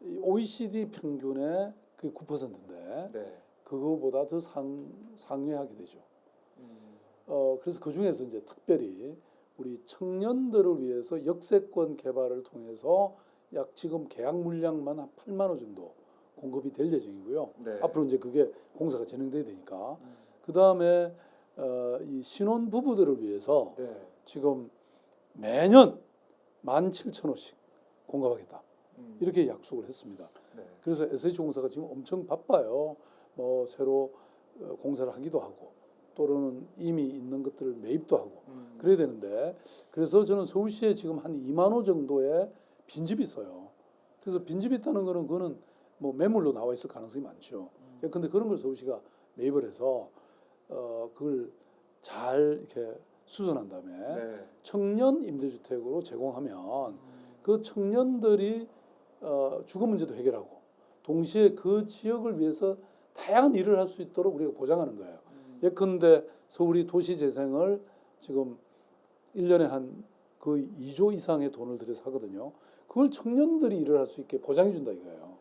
이 OECD 평균의 그 9%인데 네. 그거보다 더 상회하게 되죠. 그래서 그 중에서 이제 특별히 우리 청년들을 위해서 역세권 개발을 통해서 약 지금 계약 물량만 한 8만 호 정도 공급이 될 예정이고요. 네. 앞으로 이제 그게 공사가 진행돼야 되니까. 그 다음에 이 신혼 부부들을 위해서 네. 지금 매년 17,000호씩 공급하겠다. 이렇게 약속을 했습니다. 네. 그래서 SH공사가 지금 엄청 바빠요. 뭐 새로 공사를 하기도 하고 또는 이미 있는 것들을 매입도 하고 그래야 되는데 그래서 저는 서울시에 지금 한 2만 호 정도의 빈집이 있어요. 그래서 빈집이 있다는 거는 그거는 뭐 매물로 나와 있을 가능성이 많죠. 근데 그런 걸 서울시가 매입을 해서 그걸 잘 이렇게 수선한 다음에 네. 청년 임대주택으로 제공하면 그 청년들이 주거 문제도 해결하고 동시에 그 지역을 위해서 다양한 일을 할 수 있도록 우리가 보장하는 거예요. 예컨대 서울이 도시재생을 지금 1년에 한 거의 2조 이상의 돈을 들여서 하거든요. 그걸 청년들이 일을 할 수 있게 보장해 준다 이거예요.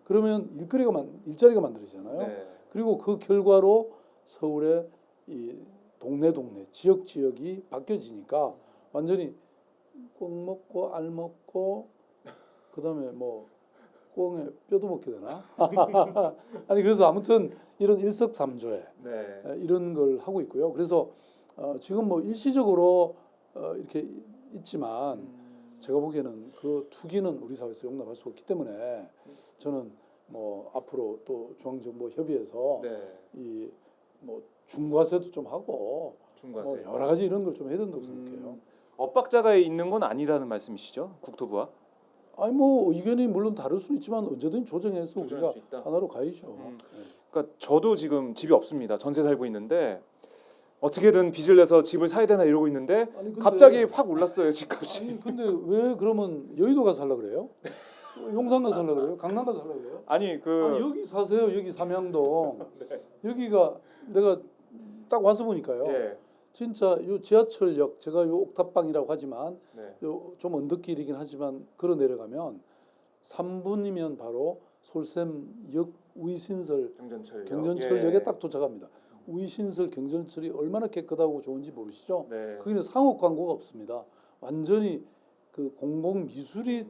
그러면 일자리가 만들어지잖아요. 네. 그리고 그 결과로 서울의 이 동네 지역이 바뀌어지니까 완전히 꽁 먹고 알 먹고 그다음에 뭐 꽁에 뼈도 먹게 되나? 아니 그래서 아무튼 이런 일석삼조에 네. 이런 걸 하고 있고요. 그래서 지금 뭐 일시적으로 이렇게 있지만 제가 보기에는 그 투기는 우리 사회에서 용납할 수 없기 때문에 저는 뭐 앞으로 또 중앙정보협의회에서 네. 이 뭐 중과세도 좀 하고 중과세. 뭐 여러 가지 이런 걸 좀 해야 된다고 생각해요. 엇박자가 있는 건 아니라는 말씀이시죠? 국토부와? 아니 뭐 의견이 물론 다를 수는 있지만 언제든 조정해서 조정할 우리가 수 있다? 하나로 가야죠. 음. 네. 그러니까 저도 지금 집이 없습니다. 전세 살고 있는데 어떻게든 빚을 내서 집을 사야 되나 이러고 있는데 아니, 근데- 갑자기 확 올랐어요, 집값이. 아니 근데 왜 그러면 여의도 가서 살라 그래요? 용산 가서 살라 그래요? 강남 가서 살라 그래요? 아니 그 아니, 여기 사세요. 여기 삼양동. 여기가 내가 딱 와서 보니까요. 예. 진짜 요 지하철역 제가 요 옥탑방이라고 하지만 네. 요 좀 언덕길이긴 하지만 걸어 내려가면 3분이면 바로 솔샘역 우이신설 경전철역에 예. 딱 도착합니다. 우이신설 경전철이 얼마나 깨끗하고 좋은지 모르시죠? 네. 거기는 상업 광고가 없습니다. 완전히 그 공공 미술이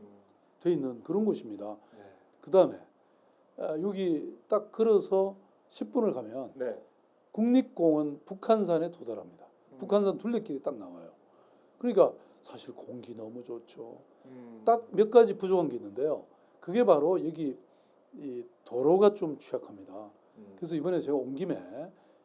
돼 있는 그런 곳입니다. 네. 그 다음에 여기 딱 걸어서 10분을 가면 네. 국립공원 북한산에 도달합니다. 북한산 둘레길이 딱 나와요. 그러니까 사실 공기 너무 좋죠. 딱 몇 가지 부족한 게 있는데요. 그게 바로 여기 이 도로가 좀 취약합니다. 그래서 이번에 제가 온 김에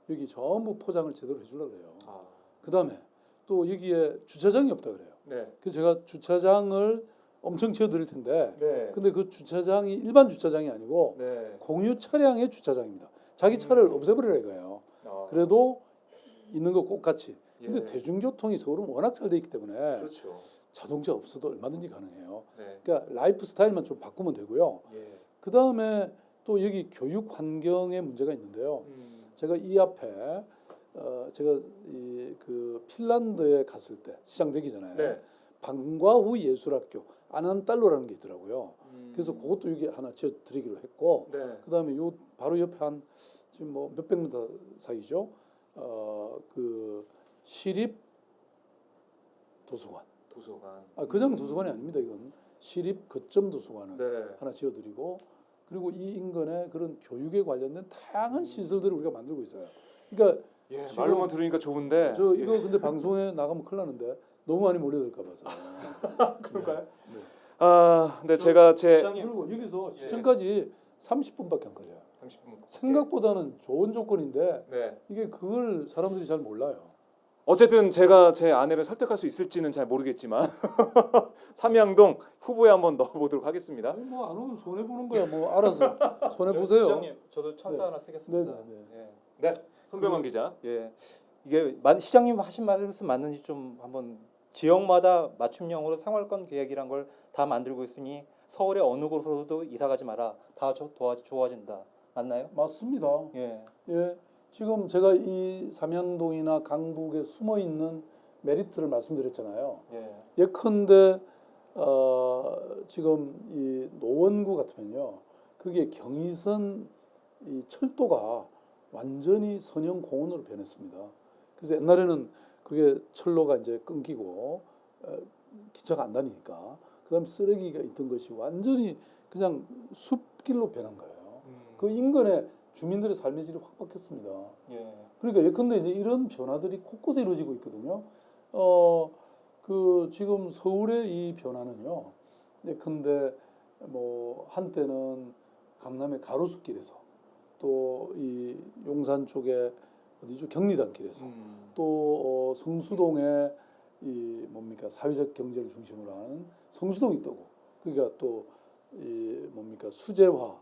여기 전부 포장을 제대로 해주려고 그래요. 아. 그 다음에 또 여기에 주차장이 없다 그래요. 네. 그래서 제가 주차장을 엄청 지어드릴 텐데 네. 근데 그 주차장이 일반 주차장이 아니고 네. 공유 차량의 주차장입니다. 자기 차를 없애버리라 이거예요. 아. 그래도 있는 거 똑같이. 근데 예. 대중교통이 서울은 워낙 잘 돼 있기 때문에 그렇죠. 자동차 없어도 얼마든지 가능해요. 네. 그러니까 라이프 스타일만 좀 바꾸면 되고요. 예. 그 다음에 또 여기 교육 환경에 문제가 있는데요. 제가 이 앞에 제가 그 핀란드에 갔을 때 시장 되기 전에 네. 방과후 예술학교 아난달로라는 게 있더라고요. 그래서 그것도 여기 하나 지어드리기로 했고 네. 그 다음에 요 바로 옆에 한 지금 뭐 몇백 미터 사이죠. 그 시립 도서관. 도서관. 그냥 도서관이 아닙니다. 이건 시립 거점 도서관을 네. 하나 지어드리고 그리고 이 인근에 그런 교육에 관련된 다양한 시설들을 우리가 만들고 있어요. 그러니까 예, 지금 말로만 들으니까 좋은데. 저 이거 근데 방송에 나가면 큰일 나는데 너무 많이 몰려들까 봐서. 그럴까요? 네. 아, 근데 제가 제 그리고 여기서 시청까지 30분밖에 안 걸려요. 30분. 생각보다는 좋은 조건인데 네. 이게 그걸 사람들이 잘 몰라요. 어쨌든 제가 제 아내를 설득할 수 있을지는 잘 모르겠지만 삼양동 후보에 한번 넣어보도록 하겠습니다. 아니 뭐안 오면 손해 보는 거야. 뭐 알아서 손해 보세요. 시장님, 저도 찬스 네. 하나 쓰겠습니다. 네. 예. 네, 손병환 기자. 예. 이게 시장님 하신 말씀 맞는지 좀 한번 지역마다 맞춤형으로 생활권 계획이란 걸 다 만들고 있으니 서울의 어느 곳으로도 이사 가지 마라. 다 좋아진다. 맞나요? 맞습니다. 예. 예, 지금 제가 이 삼양동이나 강북에 숨어 있는 메리트를 말씀드렸잖아요. 예. 예컨대 지금 이 노원구 같으면요, 그게 경의선 이 철도가 완전히 선형 공원으로 변했습니다. 그래서 옛날에는 그게 철로가 이제 끊기고 기차가 안 다니니까 그다음 쓰레기가 있던 것이 완전히 그냥 숲길로 변한 거예요. 그 인근에 주민들의 삶의 질이 확 바뀌었습니다. 예. 그러니까 예컨대 이제 이런 변화들이 곳곳에 이루어지고 있거든요. 그 지금 서울의 이 변화는요. 예컨대 뭐 한때는 강남의 가로수길에서 또 이 용산 쪽에 어디죠? 경리단길에서 또 성수동에 이 뭡니까 사회적 경제를 중심으로 하는 성수동이 뜨고 그러니까 또 이 뭡니까 수제화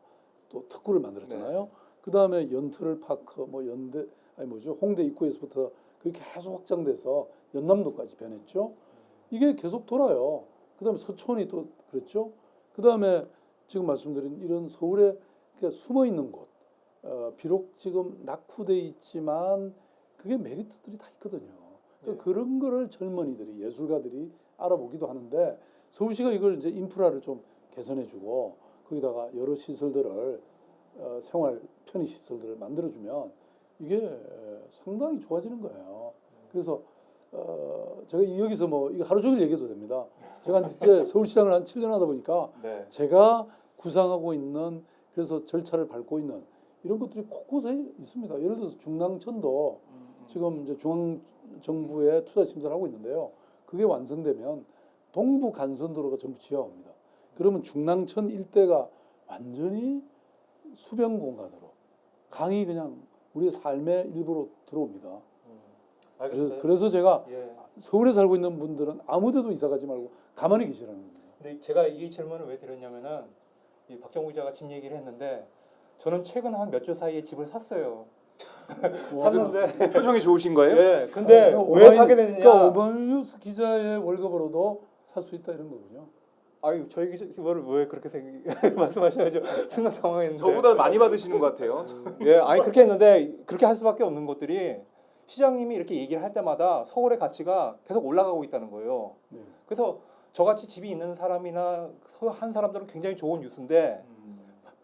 또 특구를 만들었잖아요. 그 다음에 연트럴 파크 뭐 연대 아니 뭐죠 홍대 입구에서부터 그게 계속 확장돼서 연남도까지 변했죠. 이게 계속 돌아요. 그 다음에 서촌이 또 그렇죠. 그 다음에 지금 말씀드린 이런 서울에 그러니까 숨어 있는 곳 비록 지금 낙후돼 있지만 그게 메리트들이 다 있거든요. 그러니까 그런 거를 젊은이들이 예술가들이 알아보기도 하는데 서울시가 이걸 이제 인프라를 좀 개선해주고 거기다가 여러 시설들을 생활 편의 시설들을 만들어주면 이게 상당히 좋아지는 거예요. 그래서 제가 여기서 뭐 이거 하루 종일 얘기해도 됩니다. 제가 이제 서울시장을 한 7년 하다 보니까 네. 제가 구상하고 있는 그래서 절차를 밟고 있는 이런 것들이 곳곳에 있습니다. 예를 들어서 중랑천도 지금 이제 중앙정부에 투자 심사를 하고 있는데요. 그게 완성되면 동부 간선도로가 전부 지하화합니다. 그러면 중랑천 일대가 완전히 수변 공간으로 강이 그냥 우리의 삶의 일부로 들어옵니다. 그래서 제가 예. 서울에 살고 있는 분들은 아무데도 이사 가지 말고 가만히 계시라는 거예요. 근데 제가 이 질문을 왜 드렸냐면은 이 박정우 기자가 집 얘기를 했는데 저는 최근 한 몇 주 사이에 집을 샀어요. 샀는데 표정이 좋으신 거예요? 예. 근데 왜 사게 됐느냐? 그러니까 오마이뉴스 기자의 월급으로도 살 수 있다 이런 거군요. 아유 저희 기자를 왜 그렇게 말씀하셔야죠. 순간 당황했는데. 저보다 많이 받으시는 것 같아요. 예, 아니 그렇게 했는데 그렇게 할 수밖에 없는 것들이 시장님이 이렇게 얘기를 할 때마다 서울의 가치가 계속 올라가고 있다는 거예요. 네. 그래서 저같이 집이 있는 사람이나 한 사람들은 굉장히 좋은 뉴스인데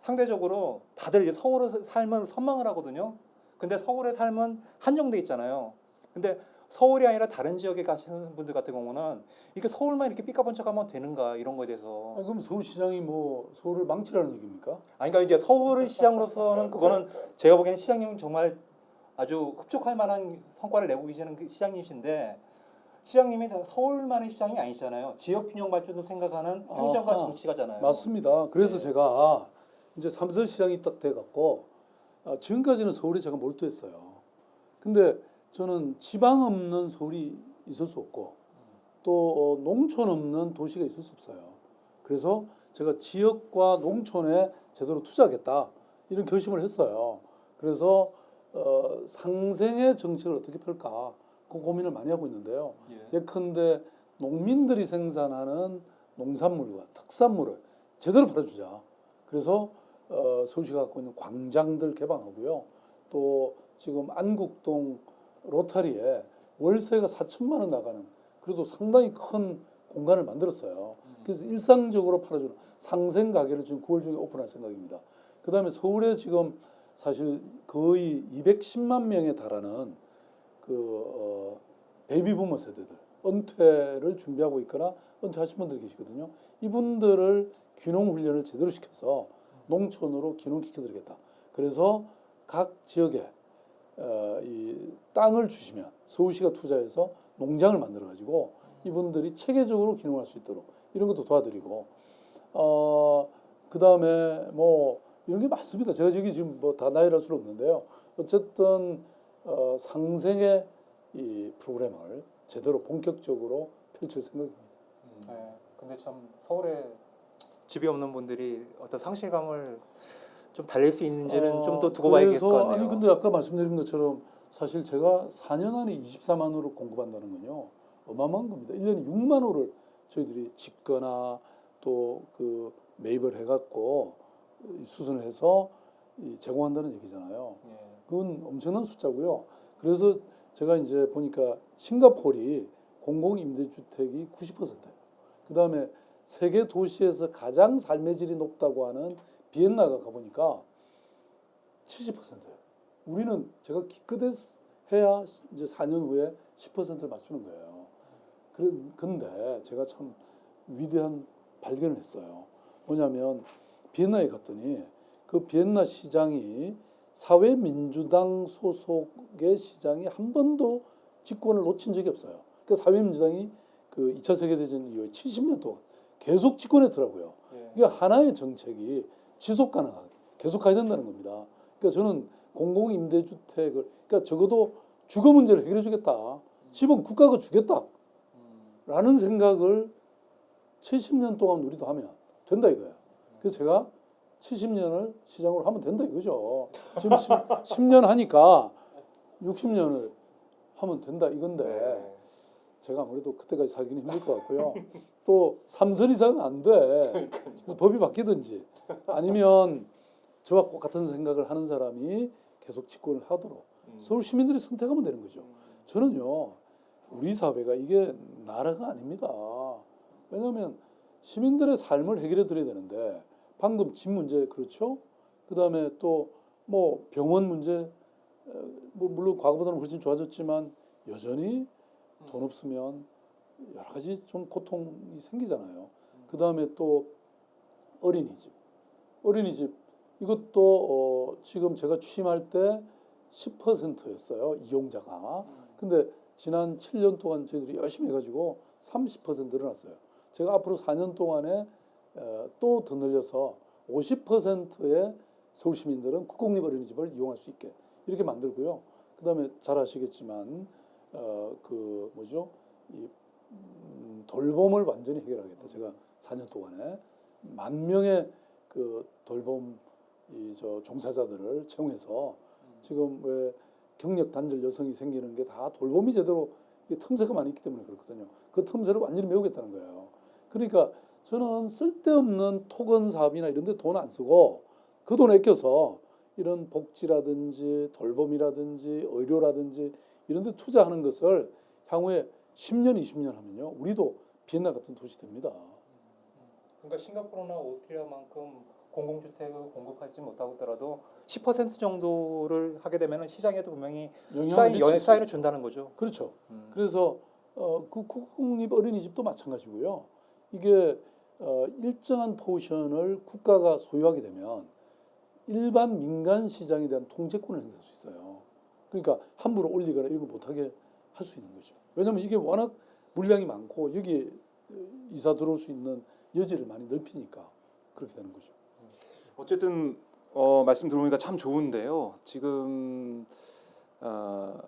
상대적으로 다들 이제 서울의 삶을 선망을 하거든요. 근데 서울의 삶은 한정돼 있잖아요. 근데 서울이 아니라 다른 지역에 가시는 분들 같은 경우는 이게 서울만 이렇게 삐까번쩍하면 되는가 이런 거에 대해서 그럼 서울시장이 뭐 서울을 망치라는 얘기입니까? 아니 그러니까 이제 서울 시장으로서는 그거는 제가 보기에는 시장님은 정말 아주 흡족할 만한 성과를 내고 계시는 그 시장님이신데 시장님이 서울만의 시장이 아니잖아요. 지역 균형 발전도 생각하는 행정과 아하. 정치가잖아요. 맞습니다. 그래서 네. 제가 이제 삼선시장이 딱 돼갖고 지금까지는 서울에 제가 몰두했어요. 근데 저는 지방 없는 서울이 있을 수 없고 또 농촌 없는 도시가 있을 수 없어요. 그래서 제가 지역과 농촌에 제대로 투자하겠다 이런 결심을 했어요. 그래서 상생의 정책을 어떻게 펼까 그 고민을 많이 하고 있는데요. 예. 예컨대 농민들이 생산하는 농산물과 특산물을 제대로 팔아주자. 그래서 서울시가 갖고 있는 광장들 개방하고요. 또 지금 안국동 로타리에 월세가 4천만 원 나가는 그래도 상당히 큰 공간을 만들었어요. 그래서 일상적으로 팔아주는 상생 가게를 지금 9월 중에 오픈할 생각입니다. 그 다음에 서울에 지금 사실 거의 210만 명에 달하는 그 베이비부머 세대들 은퇴를 준비하고 있거나 은퇴하신 분들 계시거든요. 이분들을 귀농 훈련을 제대로 시켜서 농촌으로 귀농시켜드리겠다. 그래서 각 지역에 이 땅을 주시면 서울시가 투자해서 농장을 만들어 가지고 이분들이 체계적으로 기능할 수 있도록 이런 것도 도와드리고 그다음에 뭐 이런 게 많습니다. 제가 저기 지금 뭐 다 나열할 수는 없는데요. 어쨌든 상생의 이 프로그램을 제대로 본격적으로 펼칠 생각입니다. 네. 근데 참 서울에 집이 없는 분들이 어떤 상실감을 좀 달랠 수 있는지는 좀 더 두고 봐야겠 것 같네요. 아니 근데 아까 말씀드린 것처럼 사실 제가 4년 안에 24만 호를 공급한다는 건요. 어마어마한 겁니다. 1년에 6만 호를 저희들이 짓거나 또 그 매입을 해갖고 수선을 해서 제공한다는 얘기잖아요. 예. 그건 엄청난 숫자고요. 그래서 제가 이제 보니까 싱가포르이 공공임대주택이 90%예요. 그다음에 세계 도시에서 가장 삶의 질이 높다고 하는 비엔나가 가보니까 70%예요. 우리는 제가 기껏해야 이제 4년 후에 10%를 맞추는 거예요. 그런데 제가 참 위대한 발견을 했어요. 뭐냐면 비엔나에 갔더니 그 비엔나 시장이 사회민주당 소속의 시장이 한 번도 집권을 놓친 적이 없어요. 그 사회민주당이 그 2차 세계대전 이후에 70년 동안 계속 집권했더라고요. 예. 이게 하나의 정책이 지속 가능하게 계속 가야 된다는 겁니다. 그러니까 저는 공공임대주택을 그러니까 적어도 주거 문제를 해결해 주겠다. 집은 국가가 주겠다라는 생각을 70년 동안 우리도 하면 된다 이거예요. 그래서 제가 70년을 시장으로 하면 된다 이거죠. 지금 10년 하니까 60년을 하면 된다 이건데 네. 제가 아무래도 그때까지 살기는 힘들 것 같고요. 또 3선 이상은 안 돼. 그래서 법이 바뀌든지 아니면 저와 같은 생각을 하는 사람이 계속 집권을 하도록 서울 시민들이 선택하면 되는 거죠. 저는요. 우리 사회가 이게 나라가 아닙니다. 왜냐하면 시민들의 삶을 해결해 드려야 되는데 방금 집 문제 그렇죠? 그다음에 또 뭐 병원 문제 뭐 물론 과거보다는 훨씬 좋아졌지만 여전히 돈 없으면 여러 가지 좀 고통이 생기잖아요. 그다음에 또 어린이집 이것도 지금 제가 취임할 때 10%였어요 이용자가. 근데 지난 7년 동안 저희들이 열심히 해가지고 30% 늘어났어요. 제가 앞으로 4년 동안에 또 더 늘려서 50%의 서울 시민들은 국공립 어린이집을 이용할 수 있게 이렇게 만들고요. 그다음에 잘 아시겠지만 그 뭐죠? 이 돌봄을 완전히 해결하겠다. 제가 4년 동안에 10,000명의 그 돌봄 저 종사자들을 채용해서 지금 왜 경력 단절 여성이 생기는 게 다 돌봄이 제대로 틈새가 많이 있기 때문에 그렇거든요. 그 틈새를 완전히 메우겠다는 거예요. 그러니까 저는 쓸데없는 토건 사업이나 이런 데 돈 안 쓰고 그 돈 아껴서 이런 복지라든지 돌봄이라든지 의료라든지 이런 데 투자하는 것을 향후에 10년, 20년 하면요. 우리도 비엔나 같은 도시 됩니다. 그러니까 싱가포르나 오스트리아만큼 공공주택을 공급하지 못하더라도 10% 정도를 하게 되면 시장에도 분명히 사인을 준다는 거죠. 그렇죠. 그래서 그 국공립 어린이집도 마찬가지고요. 이게 일정한 포션을 국가가 소유하게 되면 일반 민간 시장에 대한 통제권을 행사할 수 있어요. 그러니까 함부로 올리거나 이런 거 못하게 할 수 있는 거죠. 왜냐하면 이게 워낙 물량이 많고 여기에 이사 들어올 수 있는 여지를 많이 넓히니까 그렇게 되는 거죠. 어쨌든 말씀 들어보니까 참 좋은데요. 지금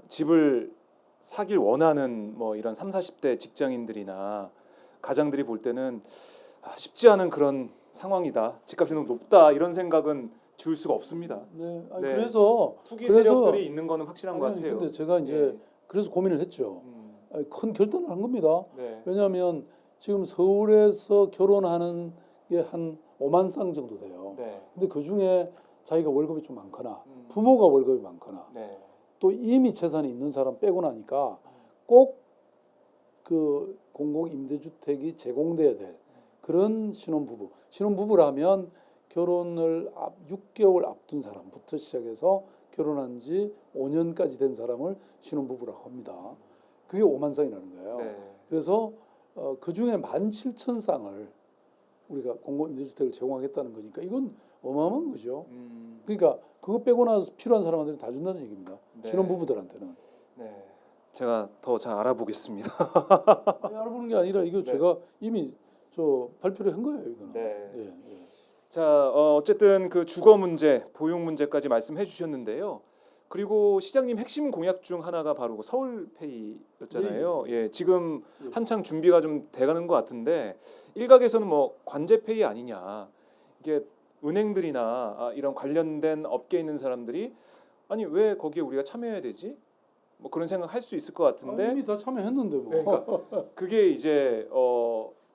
집을 사길 원하는 뭐 이런 3, 40대 직장인들이나 가장들이 볼 때는 쉽지 않은 그런 상황이다. 집값이 너무 높다. 이런 생각은 지울 수가 없습니다. 네. 아니, 네. 그래서 투기 세력들이 있는 거는 확실한 것 같아요. 근데 제가 이제 네. 그래서 고민을 했죠. 아니, 큰 결단을 한 겁니다. 네. 왜냐하면 지금 서울에서 결혼하는 게 한 5만 쌍 정도 돼요. 네. 근데 그 중에 자기가 월급이 좀 많거나 부모가 월급이 많거나 네. 또 이미 재산이 있는 사람 빼고 나니까 꼭 그 공공임대주택이 제공돼야 될 그런 신혼부부라면 결혼을 6개월 앞둔 사람부터 시작해서 결혼한 지 5년까지 된 사람을 신혼부부라고 합니다. 그게 5만 쌍이라는 거예요. 네. 그래서 그 중에 17,000쌍을 우리가 공공임대주택을 제공하겠다는 거니까 이건 어마어마한 거죠. 그러니까 그거 빼고 나서 필요한 사람한테는 다 준다는 얘기입니다. 네. 신혼부부들한테는. 네. 제가 더 잘 알아보겠습니다. 아니, 알아보는 게 아니라 이거 네. 제가 이미 저 발표를 한 거예요, 이거는. 네. 예, 예. 자, 어쨌든 그 주거 문제, 보육 문제까지 말씀해 주셨는데요. 그리고 시장님 핵심 공약 중 하나가 바로 그 서울페이였잖아요. 예, 지금 예. 한창 준비가 좀 돼가는 것 같은데 일각에서는 뭐 관제페이 아니냐. 이게 은행들이나 이런 관련된 업계에 있는 사람들이 아니 왜 거기에 우리가 참여해야 되지? 뭐 그런 생각 할 수 있을 것 같은데 아니, 이미 다 참여했는데 뭐. 네, 그러니까 그게 이제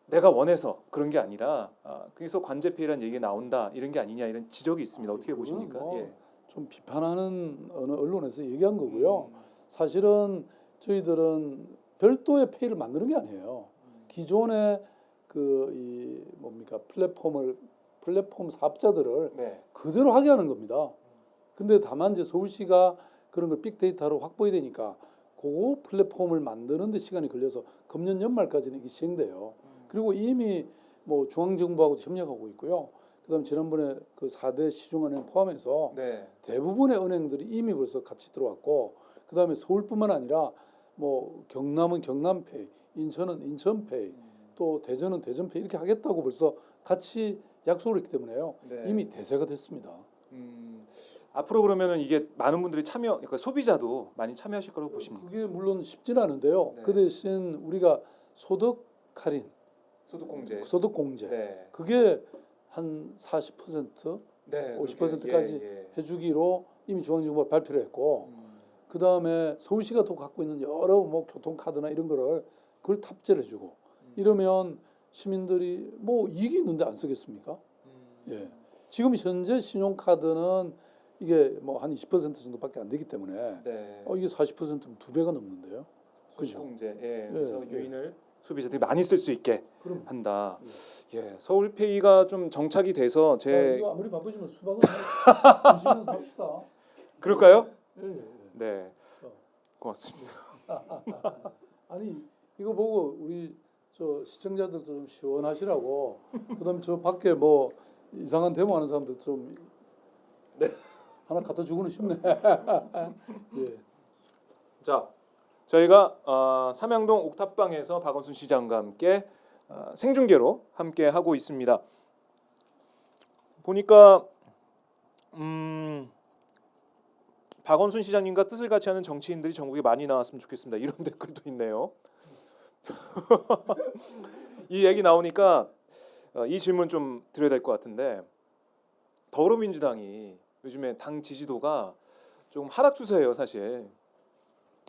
내가 원해서 그런 게 아니라 그래서 관제페이라는 얘기가 나온다 이런 게 아니냐 이런 지적이 있습니다. 어떻게 그거는 보십니까? 뭐 예. 좀 비판하는 어느 언론에서 얘기한 거고요. 사실은 저희들은 별도의 페이를 만드는 게 아니에요. 기존의 그 이 뭡니까 플랫폼 사업자들을 네. 그대로 하게 하는 겁니다. 근데 다만 이제 서울시가 그런 걸 빅데이터로 확보해야 되니까 그 플랫폼을 만드는 데 시간이 걸려서 금년 연말까지는 이게 시행돼요. 그리고 이미 뭐 중앙정부하고도 협력하고 있고요. 그다음 지난번에 그 4대 시중은행 포함해서 네. 대부분의 은행들이 이미 벌써 같이 들어왔고 그다음에 서울뿐만 아니라 뭐 경남은 경남페이, 인천은 인천페이, 또 대전은 대전페이 이렇게 하겠다고 벌써 같이 약속을 했기 때문에요. 네. 이미 대세가 됐습니다. 앞으로 그러면은 이게 많은 분들이 그러니까 소비자도 많이 참여하실 거라고 보십니까? 그게 물론 쉽지는 않은데요. 네. 그 대신 우리가 소득 할인, 소득공제. 소득 공제 네. 그게 한 40%, 네. 50%까지 예. 해주기로 이미 중앙정부가 발표를 했고 그 다음에 서울시가 또 갖고 있는 여러 뭐 교통카드나 이런 거를 그걸 탑재를 해주고 이러면 시민들이 뭐 이익이 있는데 안 쓰겠습니까? 예. 지금 현재 신용카드는 이게 뭐 한 20% 정도밖에 안 되기 때문에 네. 이게 40%면 2배가 넘는데요. 그죠? 소득공제. 예. 예, 그래서 예. 유인을 소비자들이 많이 쓸 수 있게 그럼 한다. 예. 서울페이가 좀 정착이 돼서 이거 아무리 바쁘지만 수박은 드시면서 합시다. 그럴까요? 예, 예, 예. 네. 어. 고맙습니다. 아니 이거 보고 우리 저 시청자들도 좀 시원하시라고 그다음 저 밖에 뭐 이상한 데모하는 사람들 좀 하나 갖다 주고는 싶네. 예. 자, 저희가 삼양동 옥탑방에서 박원순 시장과 함께 생중계로 함께 하고 있습니다. 보니까 박원순 시장님과 뜻을 같이 하는 정치인들이 전국에 많이 나왔으면 좋겠습니다. 이런 댓글도 있네요. 이 얘기 나오니까 이 질문 좀 드려야 될 것 같은데 더불어민주당이 요즘에 당 지지도가 좀 하락 추세예요, 사실.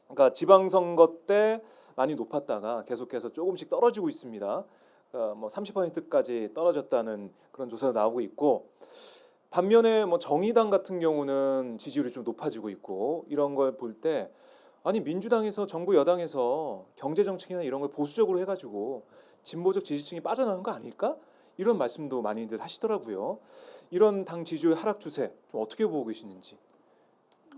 그러니까 지방선거 때 많이 높았다가 계속해서 조금씩 떨어지고 있습니다. 뭐 30%까지 떨어졌다는 그런 조사가 나오고 있고 반면에 뭐 정의당 같은 경우는 지지율이 좀 높아지고 있고 이런 걸 볼 때 아니 민주당에서 정부 여당에서 경제 정책이나 이런 걸 보수적으로 해가지고 진보적 지지층이 빠져나간 거 아닐까? 이런 말씀도 많이들 하시더라고요. 이런 당 지지율 하락 추세 좀 어떻게 보고 계시는지.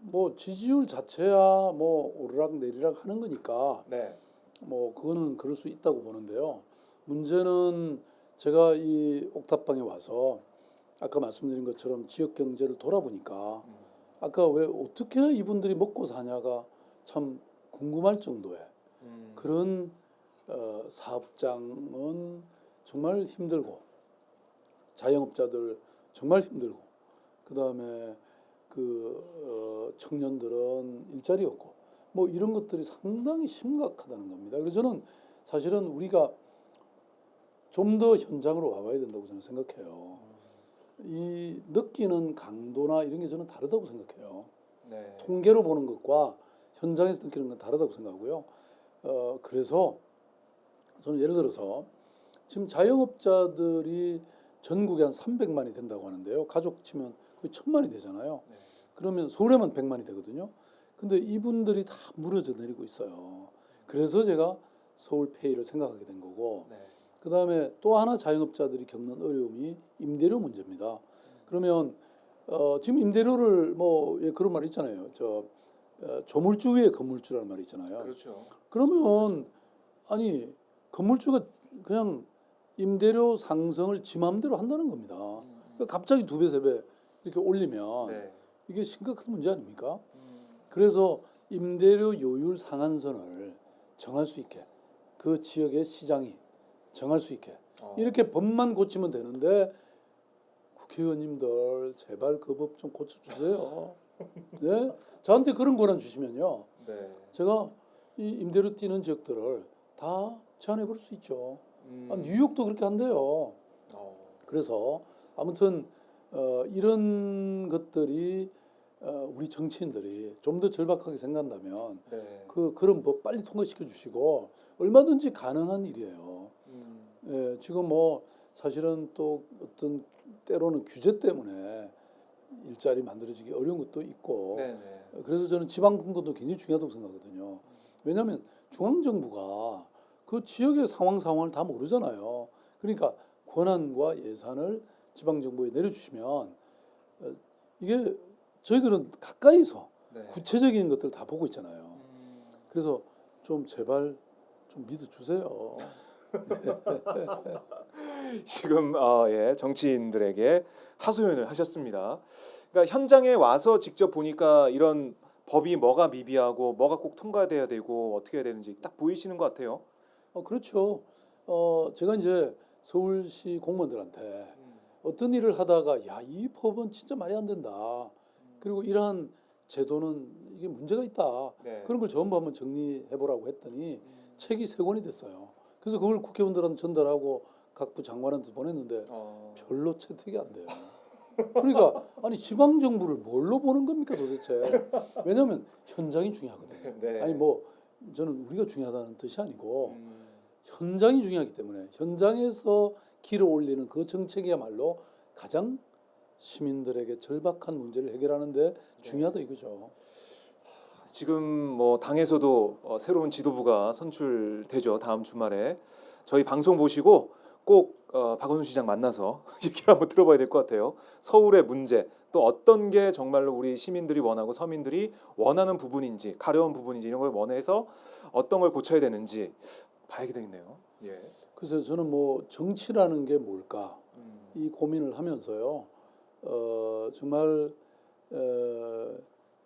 뭐 지지율 자체야 뭐 오르락 내리락 하는 거니까 네. 뭐 그거는 그럴 수 있다고 보는데요. 문제는 제가 이 옥탑방에 와서 아까 말씀드린 것처럼 지역 경제를 돌아보니까 아까 왜 어떻게 이분들이 먹고 사냐가 참 궁금할 정도의 그런 사업장은 정말 힘들고 자영업자들 정말 힘들고 그다음에 그 청년들은 일자리 없고 뭐 이런 것들이 상당히 심각하다는 겁니다. 그래서 저는 사실은 우리가 좀 더 현장으로 와봐야 된다고 저는 생각해요. 이 느끼는 강도나 이런 게 저는 다르다고 생각해요. 네. 통계로 보는 것과 현장에서 느끼는 건 다르다고 생각하고요. 그래서 저는 예를 들어서 지금 자영업자들이 전국에 한 300만이 된다고 하는데요. 가족 치면 거의 1000만이 되잖아요. 네. 그러면 서울에만 100만이 되거든요. 근데 이분들이 다 무너져 내리고 있어요. 그래서 제가 서울페이를 생각하게 된 거고 네. 그다음에 또 하나 자영업자들이 겪는 어려움이 임대료 문제입니다. 그러면 지금 임대료를 뭐 그런 말 있잖아요. 조물주 위에 건물주라는 말이 있잖아요. 그렇죠. 그러면 아니 건물주가 그냥 임대료 상승을 지 마음대로 한다는 겁니다. 그러니까 갑자기 2배, 3배 이렇게 올리면 네. 이게 심각한 문제 아닙니까? 그래서 임대료 요율 상한선을 정할 수 있게 그 지역의 시장이 정할 수 있게 이렇게 법만 고치면 되는데 국회의원님들 제발 그 법 좀 고쳐주세요. 네? 저한테 그런 권한 주시면요. 네. 제가 이 임대료 뛰는 지역들을 다 제한해 볼 수 있죠. 뉴욕도 그렇게 한대요. 그래서 아무튼 이런 것들이 우리 정치인들이 좀 더 절박하게 생각한다면 네. 그런 법 빨리 통과시켜 주시고 얼마든지 가능한 일이에요. 예, 지금 뭐 사실은 또 어떤 때로는 규제 때문에 일자리 만들어지기 어려운 것도 있고 네네. 그래서 저는 지방 분권도 굉장히 중요하다고 생각하거든요. 왜냐하면 중앙 정부가 그 지역의 상황을 다 모르잖아요. 그러니까 권한과 예산을 지방 정부에 내려주시면 이게 저희들은 가까이서 네. 구체적인 것들 다 보고 있잖아요. 그래서 좀 제발 좀 믿어주세요. 지금 예, 정치인들에게 하소연을 하셨습니다. 그러니까 현장에 와서 직접 보니까 이런 법이 뭐가 미비하고 뭐가 꼭 통과돼야 되고 어떻게 해야 되는지 딱 보이시는 것 같아요. 그렇죠. 제가 이제 서울시 공무원들한테 어떤 일을 하다가 야, 이 법은 진짜 말이 안 된다. 그리고 이러한 제도는 이게 문제가 있다. 네. 그런 걸 전부 한번 정리해 보라고 했더니 책이 3권이 됐어요. 그래서 그걸 국회의원들한테 전달하고 각부 장관한테 보냈는데 별로 채택이 안 돼요. 그러니까 아니 지방 정부를 뭘로 보는 겁니까 도대체? 왜냐하면 현장이 중요하거든요. 네. 아니 뭐 저는 우리가 중요하다는 뜻이 아니고 현장이 중요하기 때문에 현장에서 길을 올리는 그 정책이야말로 가장 시민들에게 절박한 문제를 해결하는데 중요하다 이거죠. 지금 뭐 당에서도 새로운 지도부가 선출되죠. 다음 주말에 저희 방송 보시고 꼭 박원순 시장 만나서 얘기를 한번 들어봐야 될 것 같아요. 서울의 문제 또 어떤 게 정말로 우리 시민들이 원하고 서민들이 원하는 부분인지 가려운 부분인지 이런 걸 원해서 어떤 걸 고쳐야 되는지 봐야 되겠네요. 예. 그래서 저는 뭐 정치라는 게 뭘까 이 고민을 하면서요. 정말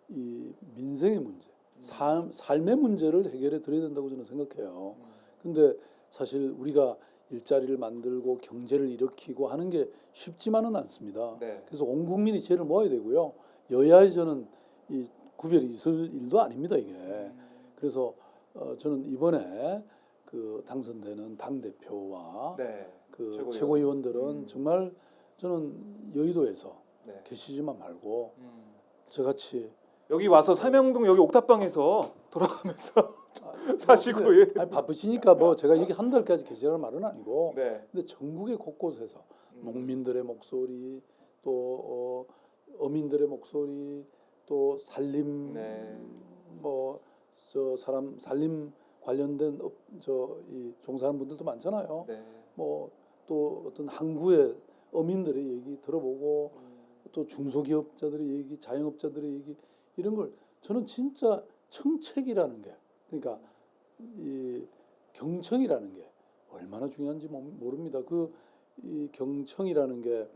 이 민생의 문제, 삶의 문제를 해결해 드려야 된다고 저는 생각해요. 근데 사실 우리가 일자리를 만들고 경제를 일으키고 하는 게 쉽지만은 않습니다. 네. 그래서 온 국민이 죄를 모아야 되고요. 여야의 저는 이 구별이 있을 일도 아닙니다 이게. 그래서 저는 이번에 그 당선되는 당 대표와 네. 그 최고위원들은 정말 저는 여의도에서 네. 계시지만 말고 저같이 여기 와서 삼양동 여기 옥탑방에서 돌아가면서 사시고 근데, 아니, 바쁘시니까 뭐 제가 여기 한 달까지 계시라는 말은 아니고 네. 근데 전국의 곳곳에서 농민들의 목소리 또 어민들의 목소리 또 살림 네. 뭐 저 사람 살림 관련된 이 종사하는 분들도 많잖아요. 네. 뭐 또 어떤 항구의 어민들의 얘기 들어보고 또 중소기업자들의 얘기, 자영업자들의 얘기 이런 걸 저는 진짜 청책이라는 게 그러니까 이 경청이라는 게 얼마나 중요한지 모릅니다. 이 경청이라는 게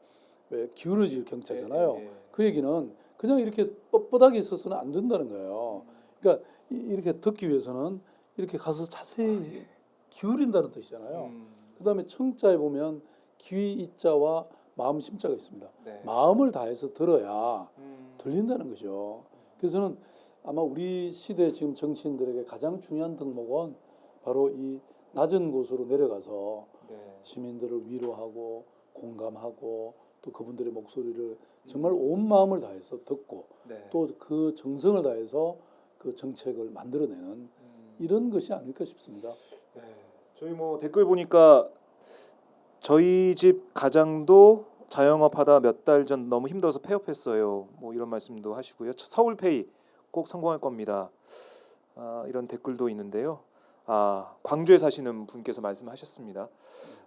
왜 기울어질 경자잖아요. 네, 네, 네. 그 얘기는 그냥 이렇게 뻣뻣하게 있어서는 안 된다는 거예요. 그러니까 이렇게 듣기 위해서는 이렇게 가서 자세히 기울인다는 뜻이잖아요. 그다음에 청자에 보면 귀 이자와 마음 심자가 있습니다. 네. 마음을 다해서 들어야 들린다는 거죠. 그래서 저는 아마 우리 시대 지금 정치인들에게 가장 중요한 덕목은 바로 이 낮은 곳으로 내려가서 네. 시민들을 위로하고 공감하고 또 그분들의 목소리를 정말 온 마음을 다해서 듣고 네. 또 그 정성을 다해서 그 정책을 만들어내는 이런 것이 아닐까 싶습니다. 네. 저희 뭐 댓글 보니까 저희 집 가장도 자영업하다 몇 달 전 너무 힘들어서 폐업했어요. 뭐 이런 말씀도 하시고요. 서울페이 꼭 성공할 겁니다. 이런 댓글도 있는데요. 광주에 사시는 분께서 말씀하셨습니다.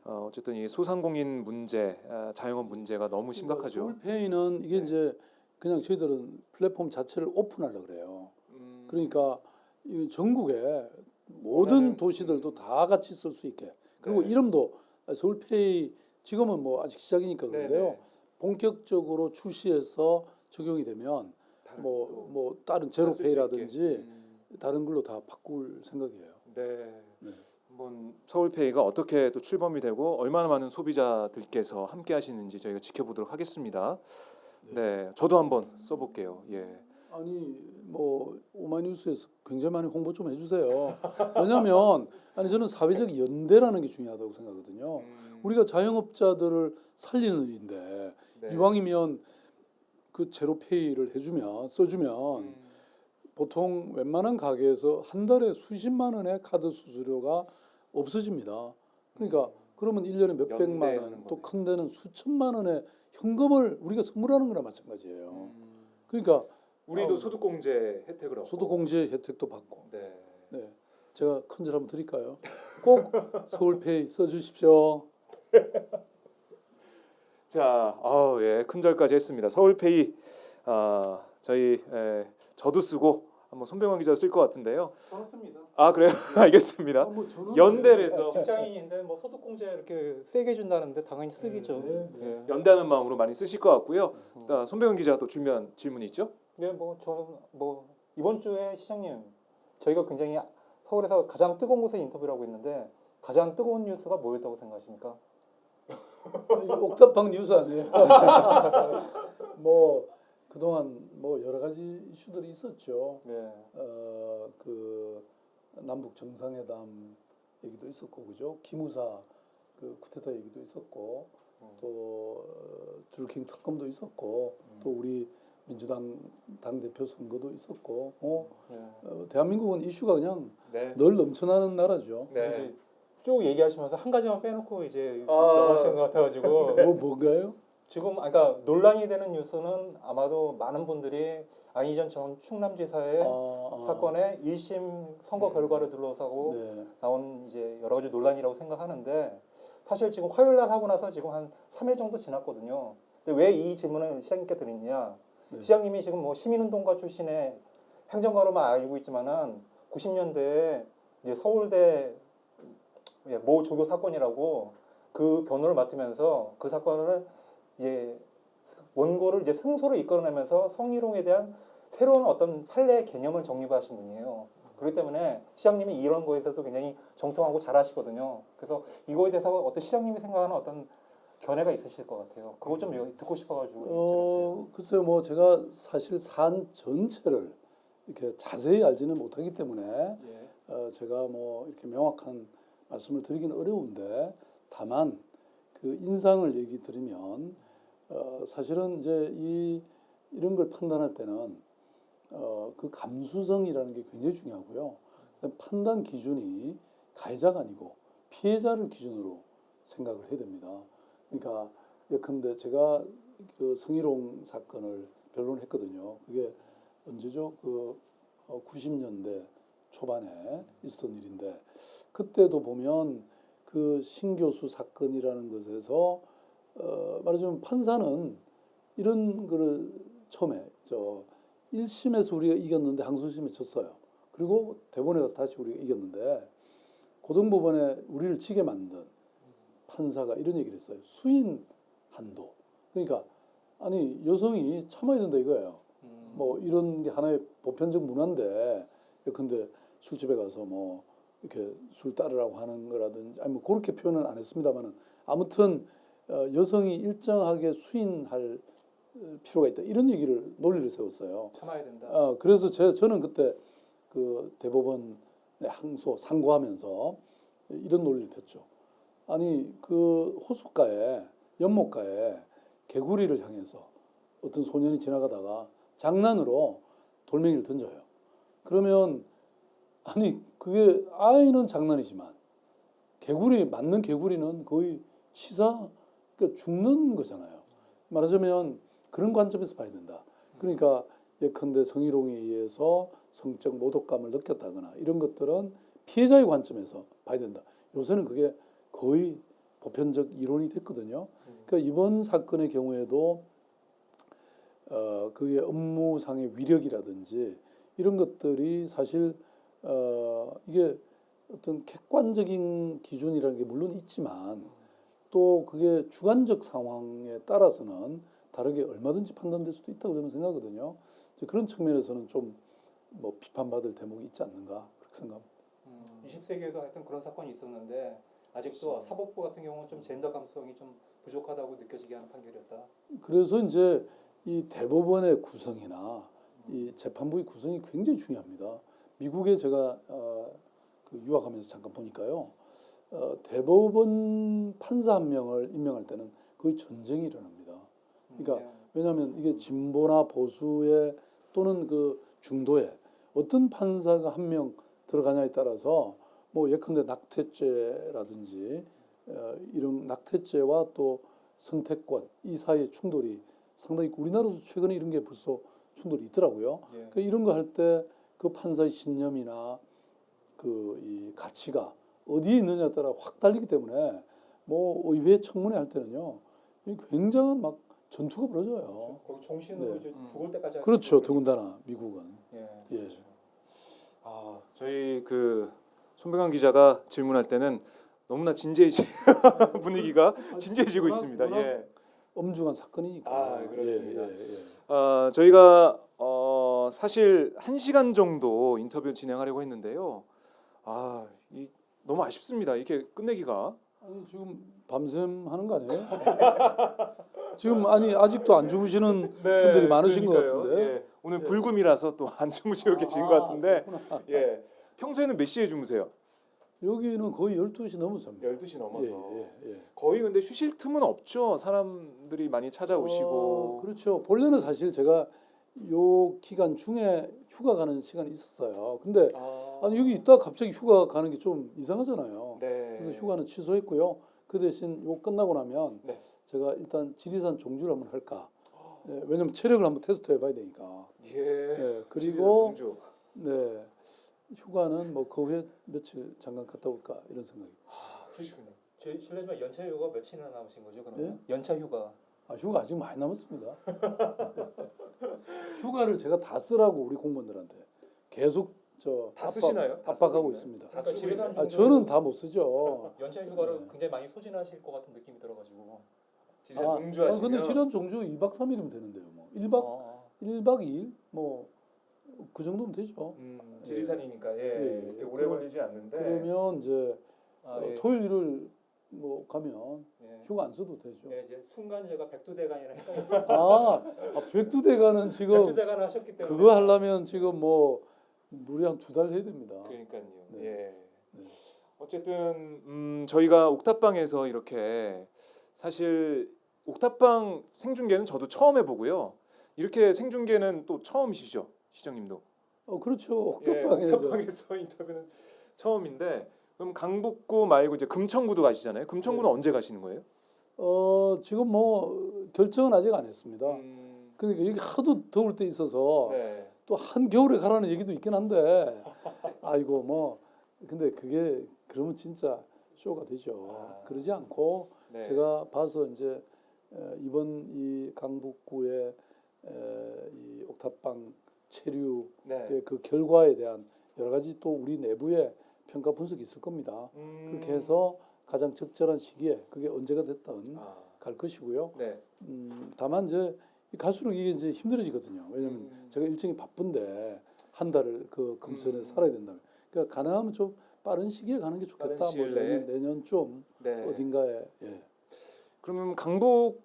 어쨌든 이 소상공인 문제, 자영업 문제가 너무 심각하죠. 서울페이는 이게 네. 이제 그냥 저희들은 플랫폼 자체를 오픈하려고 그래요. 그러니까 이 전국에 모든 도시들도 다 같이 쓸 수 있게. 그리고 네. 이름도 서울페이 지금은 뭐 아직 시작이니까 그런데요. 네네. 본격적으로 출시해서 적용이 되면 다른 뭐 다른 쓸수 있게. 제로페이라든지 다른 걸로 다 바꿀 생각이에요. 네. 네. 한번 서울페이가 어떻게 또 출범이 되고 얼마나 많은 소비자들께서 함께 하시는지 저희가 지켜보도록 하겠습니다. 네, 저도 한번 써볼게요. 예. 아니 뭐 오마이뉴스에서 굉장히 많이 홍보 좀 해주세요. 왜냐하면 아니 저는 사회적 연대라는 게 중요하다고 생각하거든요. 우리가 자영업자들을 살리는 일인데 네. 이왕이면 그 제로페이를 해주면 써주면 보통 웬만한 가게에서 한 달에 수십만 원의 카드 수수료가 없어집니다. 그러니까 그러면 1년에 몇백만 연대하는 원, 또 거네. 큰 데는 수천만 원의 현금을 우리가 선물하는 거나 마찬가지예요. 그러니까 우리도 소득공제 혜택을 얻고. 소득공제 혜택도 받고. 네. 네, 제가 큰절 한번 드릴까요? 꼭 서울페이 써주십시오. 자, 예, 큰절까지 했습니다. 서울페이, 저희 저도 쓰고 한번 손병환 기자 쓸 것 같은데요. 그렇습니다. 아 그래요? 알겠습니다. 연대를 해서 직장인인데 뭐 소득공제 이렇게 세게 준다는데 당연히 쓰겠죠. 네. 연대하는 마음으로 많이 쓰실 것 같고요. 손병환 기자가 또 준비한 질문이 있죠? 네, 뭐 저는 뭐 이번 주에 시장님 저희가 굉장히 서울에서 가장 뜨거운 곳에 인터뷰를 하고 있는데 가장 뜨거운 뉴스가 뭐였다고 생각하십니까? 이게 옥탑방 뉴스 아니에요? 뭐 그동안 뭐 여러 가지 이슈들이 있었죠. 네. 그 남북 정상회담 얘기도 있었고 그죠? 기무사 그 쿠데타 얘기도 있었고 또 드루킹 특검도 있었고 또 우리 민주당 당 대표 선거도 있었고 대한민국은 이슈가 그냥 네. 늘 넘쳐나는 나라죠. 네. 쭉 얘기하시면서 한 가지만 빼놓고 이제 넘어가시는 것 같아가지고 뭔가요? 지금 그러니까 논란이 되는 뉴스는 아마도 많은 분들이 안희정 전 충남지사의 사건의 1심 선거 결과를 둘러싸고 네. 나온 이제 여러 가지 논란이라고 생각하는데 사실 지금 화요일 날 하고 나서 지금 한 3일 정도 지났거든요. 근데 왜 이 질문을 시장님께 드리느냐? 네. 시장님이 지금 뭐 시민운동가 출신의 행정가로만 알고 있지만은 90년대에 이제 서울대 모 조교 사건이라고 그 변호를 맡으면서 그 사건을 이제 원고를 이제 승소를 이끌어내면서 성희롱에 대한 새로운 어떤 판례 개념을 정립하신 분이에요. 그렇기 때문에 시장님이 이런 거에서도 굉장히 정통하고 잘하시거든요. 그래서 이거에 대해서 어떤 시장님이 생각하는 어떤 견해가 있으실 것 같아요. 그거 좀 듣고 싶어가지고. 글쎄요, 뭐 제가 사실 산 전체를 이렇게 자세히 알지는 못하기 때문에 제가 뭐 이렇게 명확한 말씀을 드리기는 어려운데 다만 그 인상을 얘기 드리면 사실은 이제 이런 걸 판단할 때는 그 감수성이라는 게 굉장히 중요하고요. 판단 기준이 가해자가 아니고 피해자를 기준으로 생각을 해야 됩니다. 그러니까 예컨대 제가 그 성희롱 사건을 변론을 했거든요. 그게 언제죠? 그 90년대 초반에 있었던 일인데 그때도 보면 그 신교수 사건이라는 것에서 말하자면 판사는 이런 거를 처음에 1심에서 우리가 이겼는데 항소심에 졌어요. 그리고 대법원에 가서 다시 우리가 이겼는데 고등법원에 우리를 지게 만든 판사가 이런 얘기를 했어요. 수인 한도. 그러니까 아니 여성이 참아야 된다 이거예요. 뭐 이런 게 하나의 보편적 문화인데 근데 술집에 가서 뭐 이렇게 술 따르라고 하는 거라든지 아니 뭐 그렇게 표현은 안 했습니다만은 아무튼 여성이 일정하게 수인할 필요가 있다 이런 얘기를 논리를 세웠어요. 참아야 된다. 그래서 저는 그때 그 대법원에 상고하면서 이런 논리를 폈죠. 아니 그 호숫가에 연못가에 개구리를 향해서 어떤 소년이 지나가다가 장난으로 돌멩이를 던져요. 그러면 아니 그게 아이는 장난이지만 맞는 개구리는 거의 그러니까 죽는 거잖아요. 말하자면 그런 관점에서 봐야 된다. 그러니까 예컨대 성희롱에 의해서 성적 모독감을 느꼈다거나 이런 것들은 피해자의 관점에서 봐야 된다. 요새는 그게 거의 보편적 이론이 됐거든요. 그러니까 이번 사건의 경우에도 그게 업무상의 위력이라든지 이런 것들이 사실 이게 어떤 객관적인 기준이라는 게 물론 있지만 또 그게 주관적 상황에 따라서는 다르게 얼마든지 판단될 수도 있다고 저는 생각하거든요. 이제 그런 측면에서는 좀 뭐 비판받을 대목이 있지 않는가 그렇게 생각합니다. 20세기에도 하여튼 그런 사건이 있었는데 아직도 사법부 같은 경우는 좀 젠더 감성이 좀 부족하다고 느껴지게 하는 판결이었다. 그래서 이제 이 대법원의 구성이나 이 재판부의 구성이 굉장히 중요합니다. 미국에 제가 그 유학하면서 잠깐 보니까요. 대법원 판사 한 명을 임명할 때는 거의 전쟁이 일어납니다. 그러니까 네. 왜냐하면 이게 진보나 보수의 또는 그 중도에 어떤 판사가 한 명 들어가냐에 따라서 뭐 예컨대 낙태죄라든지 이런 낙태죄와 또 선택권 이 사이의 충돌이 상당히 우리나라도 최근에 이런 게 벌써 충돌이 있더라고요. 예. 그러니까 이런 거 할 때 그 판사의 신념이나 그 이 가치가 어디에 있느냐에 따라 확 달리기 때문에 뭐 의회 청문회 할 때는요 이 굉장한 막 전투가 벌어져요. 거기 종신으로 네. 이제 죽을 때까지 그렇죠. 더군다나 미국은. 예. 예. 저희 그 손병환 기자가 질문할 때는 너무나 진지해지 분위기가 진지해지고 워낙- 있습니다. 워낙 예. 엄중한 사건이니까. 그렇습니다. 예, 예, 예. 저희가 사실 1시간 정도 인터뷰 진행하려고 했는데요. 너무 아쉽습니다. 이렇게 끝내기가. 아니 지금 밤샘 하는 거 아니에요? 지금 아니 아직도 안 주무시는 분들이 많으신 것 그러니까요. 같은데. 예. 오늘 예. 불금이라서 또 안 주무시고 계신 것 같은데. 그렇구나. 예. 평소에는 몇 시에 주무세요? 여기는 거의 12시 넘어서. 12시 넘어서. 예, 예. 거의 근데 쉬실 틈은 없죠. 사람들이 많이 찾아오시고. 그렇죠. 본래는 사실 제가 요 기간 중에 휴가 가는 시간이 있었어요. 근데 아니 여기 있다가 갑자기 휴가 가는 게 좀 이상하잖아요. 네. 그래서 휴가는 취소했고요. 그 대신 요 끝나고 나면 네. 제가 일단 지리산 종주를 한번 할까. 예, 왜냐면 체력을 한번 테스트 해봐야 되니까. 예. 예, 그리고 진주. 네 휴가는 뭐 그 후에 며칠 잠깐 갔다 올까 이런 생각이. 그러시군요. 저희 실례지만 연차 휴가 며칠이나 남으신 거죠? 그러면 예? 연차 휴가. 휴가 아직 많이 남았습니다. 휴가를 제가 다 쓰라고 우리 공무원들한테 계속 다 쓰시나요? 다 압박하고 쓰고 있습니다. 다 그러니까 쓰고 지리산 있나요? 저는 다 못 쓰죠. 연차 휴가를 네. 굉장히 많이 소진하실 것 같은 느낌이 들어가지고. 진짜 동주하시면. 근데 지난 종주 2박 3일이면 되는데요. 뭐 1박 2일 뭐 그 정도면 되죠. 지리산이니까 예, 그렇게 예. 오래 걸리지 않는데. 그러면 이제 예. 토요일 일요일 뭐 가면 예. 휴가 안 써도 되죠. 예, 이제 순간 제가 백두대간이랑 헷갈렸어요. 백두대간은 지금 백두대간 하셨기 때문에 그거 하려면 지금 뭐 무리 한 2달 해야 됩니다. 그러니까요. 네. 예. 네. 어쨌든 저희가 옥탑방에서 이렇게 사실 옥탑방 생중계는 저도 처음 해보고요. 이렇게 생중계는 또 처음이시죠, 시장님도? 그렇죠. 예, 옥탑방에서. 옥탑방에서 인터뷰는 처음인데 그럼 강북구 말고 이제 금천구도 가시잖아요. 금천구는 언제 가시는 거예요? 지금 뭐 결정은 아직 안 했습니다. 그러니까 여기 하도 더울 때 있어서 네. 또 한겨울에 가라는 얘기도 있긴 한데 아이고 뭐 근데 그게 그러면 진짜 쇼가 되죠. 그러지 않고 네. 제가 봐서 이제 이번 이 강북구의 이 옥탑방 체류의 네. 그 결과에 대한 여러 가지 또 우리 내부의 평가 분석이 있을 겁니다. 그렇게 해서 가장 적절한 시기에 그게 언제가 됐든 갈 것이고요. 네. 다만 이제 갈수록 이게 이제 힘들어지거든요. 왜냐하면 제가 일정이 바쁜데 한 달을 그 금천에 살아야 된다면, 그러니까 가능하면 좀 빠른 시기에 가는 게 좋겠다. 빠른 시일 뭐 내에? 내년쯤 네. 어딘가에. 예. 그러면 강북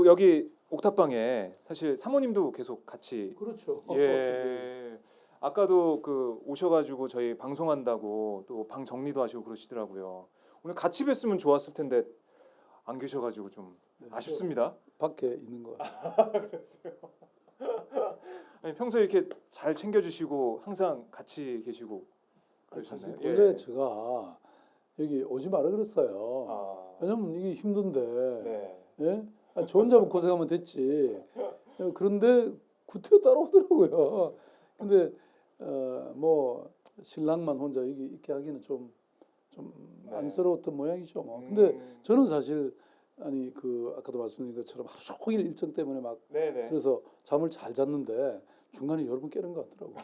여기 옥탑방에 사실 사모님도 계속 같이 그렇죠. 예. 아까도 그 오셔가지고 저희 방송한다고 또 방 정리도 하시고 그러시더라고요. 오늘 같이 뵀으면 좋았을 텐데 안 계셔가지고 좀 네, 아쉽습니다. 밖에 있는 것 같아요. 아니, 평소에 이렇게 잘 챙겨주시고 항상 같이 계시고 사실 그러셨나요? 원래 제가 여기 오지 마라 그랬어요. 왜냐면 이게 힘든데 네. 예? 저 혼자만 고생하면 됐지. 그런데 구태여 따라오더라고요. 근데 뭐 신랑만 혼자 여기 있게 하기는 좀 네. 안쓰러웠던 모양이죠. 뭐. 근데 저는 사실 아니 그 아까도 말씀드린 것처럼 하루 종일 일정 때문에 막 네네. 그래서 잠을 잘 잤는데 중간에 여러 번 깨는 것 같더라고.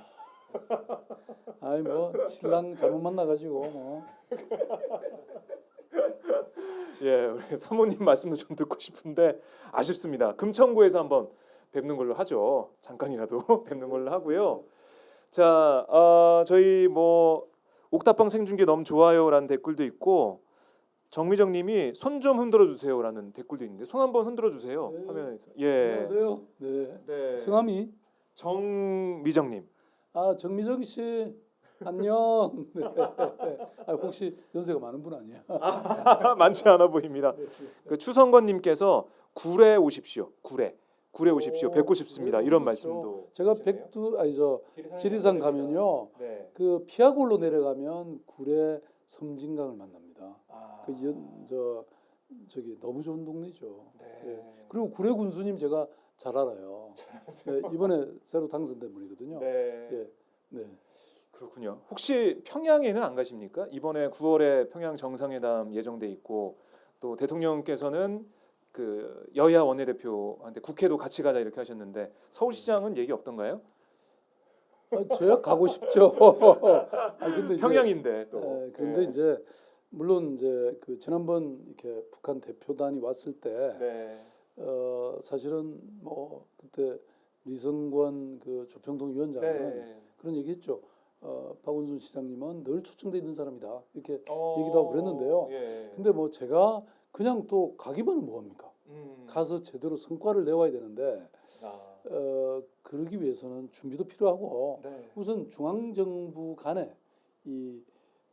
아이 뭐 신랑 잘못 만나가지고 뭐. 예, 우리 사모님 말씀도 좀 듣고 싶은데 아쉽습니다. 금천구에서 한번 뵙는 걸로 하죠. 잠깐이라도 뵙는 걸로 하고요. 자, 저희 뭐 옥탑방 생중계 너무 좋아요라는 댓글도 있고 정미정님이 손 좀 흔들어 주세요라는 댓글도 있는데 손 한번 흔들어 주세요. 네. 화면에서. 예. 안녕하세요. 네. 네. 성함이 정미정님. 정미정 씨 안녕. 네. 아, 혹시 연세가 많은 분 아니야? 많지 않아 보입니다. 그 추성건님께서 굴에 오십시오. 굴에 오십시오. 뵙고 싶습니다. 이런 그렇죠. 말씀도. 제가 하시네요. 지리산 가면요. 네. 그 피아골로 내려가면 굴에 섬진강을 만납니다. 아, 저기 너무 좋은 동네죠. 네. 예. 그리고 구례 군수님 제가 잘 알아요. 네, 이번에 새로 당선된 분이거든요. 네. 예, 네. 그렇군요. 혹시 평양에는 안 가십니까? 이번에 9월에 평양 정상회담 예정돼 있고 또 대통령께서는 그 여야 원내대표한테 국회도 같이 가자 이렇게 하셨는데 서울시장은 얘기 없던가요? 제가 가고 싶죠. 근데 평양인데 또. 그런데 네. 이제 물론 이제 그 지난번 이렇게 북한 대표단이 왔을 때 네. 사실은 뭐 그때 리성권 그 조평동 위원장은 네. 그런 얘기했죠. 박원순 시장님은 늘 초청돼 있는 사람이다 이렇게 얘기도 어, 하고 그랬는데요. 예. 근데 뭐 제가 그냥 또 가기만 하면 뭐합니까? 음. 가서 제대로 성과를 내와야 되는데 아, 그러기 위해서는 준비도 필요하고 네. 우선 중앙 정부 간에 이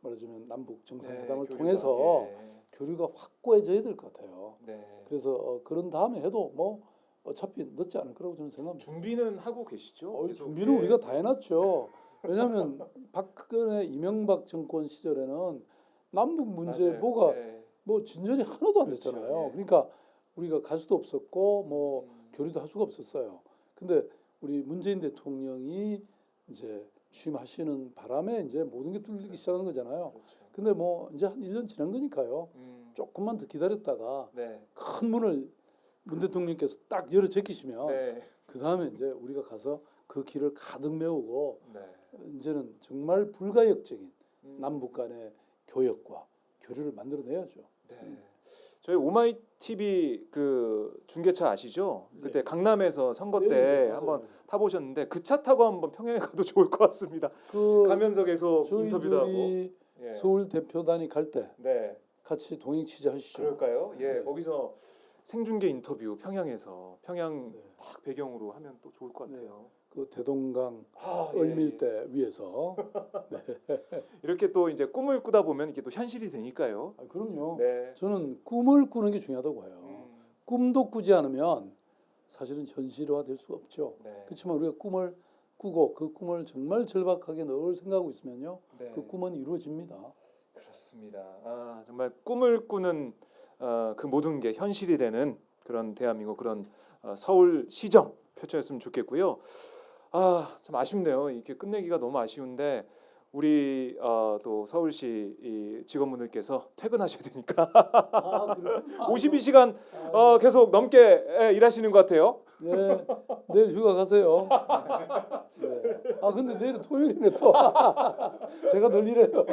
말하자면 남북 정상회담을 네, 통해서 예. 교류가 확고해져야 될 것 같아요. 네. 그래서 그런 다음에 해도 뭐 어차피 늦지 않을 거라고 저는 생각합니다. 준비는 하고 계시죠? 계속. 준비는 예. 우리가 다 해놨죠. 왜냐하면 박근혜 이명박 정권 시절에는 남북 문제 맞아요. 뭐가 예. 뭐 진전이 하나도 안 그렇죠. 됐잖아요. 예. 그러니까 우리가 갈 수도 없었고 뭐 음. 교류도 할 수가 없었어요. 근데 우리 문재인 대통령이 이제 취임하시는 바람에 이제 모든 게 뚫리기 시작한 거잖아요. 그렇죠. 근데 뭐 이제 한 1년 지난 거니까요. 조금만 더 기다렸다가 네. 큰 문을 문 대통령께서 딱 열어 제끼시면 네. 그 다음에 이제 우리가 가서 그 길을 가득 메우고 네. 이제는 정말 불가역적인 음. 남북 간의 교역과 교류를 만들어내야죠. 네. 저희 오마이 TV 그 중계차 아시죠? 그때 네. 강남에서 선거 네, 때 네, 맞아요, 한번 맞아요. 타보셨는데 그 차 타고 한번 평양에 가도 좋을 것 같습니다. 그 가면서 계속 인터뷰도 하고. 저희들이 예. 서울 대표단이 갈 때 네. 같이 동행 취재하시죠. 그럴까요? 예. 네. 거기서 생중계 인터뷰 평양에서 평양 네. 딱 배경으로 하면 또 좋을 것 같아요. 그 대동강 아, 예, 을밀대 위에서. 이렇게 또 이제 꿈을 꾸다 보면 이게 또 현실이 되니까요. 그럼요. 네. 저는 꿈을 꾸는 게 중요하다고 봐요. 꿈도 꾸지 않으면 사실은 현실화 될 수가 없죠. 네. 그렇지만 우리가 꿈을 꾸고 그 꿈을 정말 절박하게 늘 생각하고 있으면요. 네. 그 꿈은 이루어집니다. 그렇습니다. 아, 정말 꿈을 꾸는 그 모든 게 현실이 되는 그런 대한민국 그런 서울 시정 펼쳐졌으면 좋겠고요. 아, 참 아쉽네요. 이렇게 끝내기가 너무 아쉬운데 우리 또 서울시 이 직원분들께서 퇴근하셔야 되니까 그래요? 52시간 계속 넘게 일하시는 것 같아요. 네, 내일 휴가 가세요. 네. 근데 내일은 토요일이네 또. 제가 늘 이래요.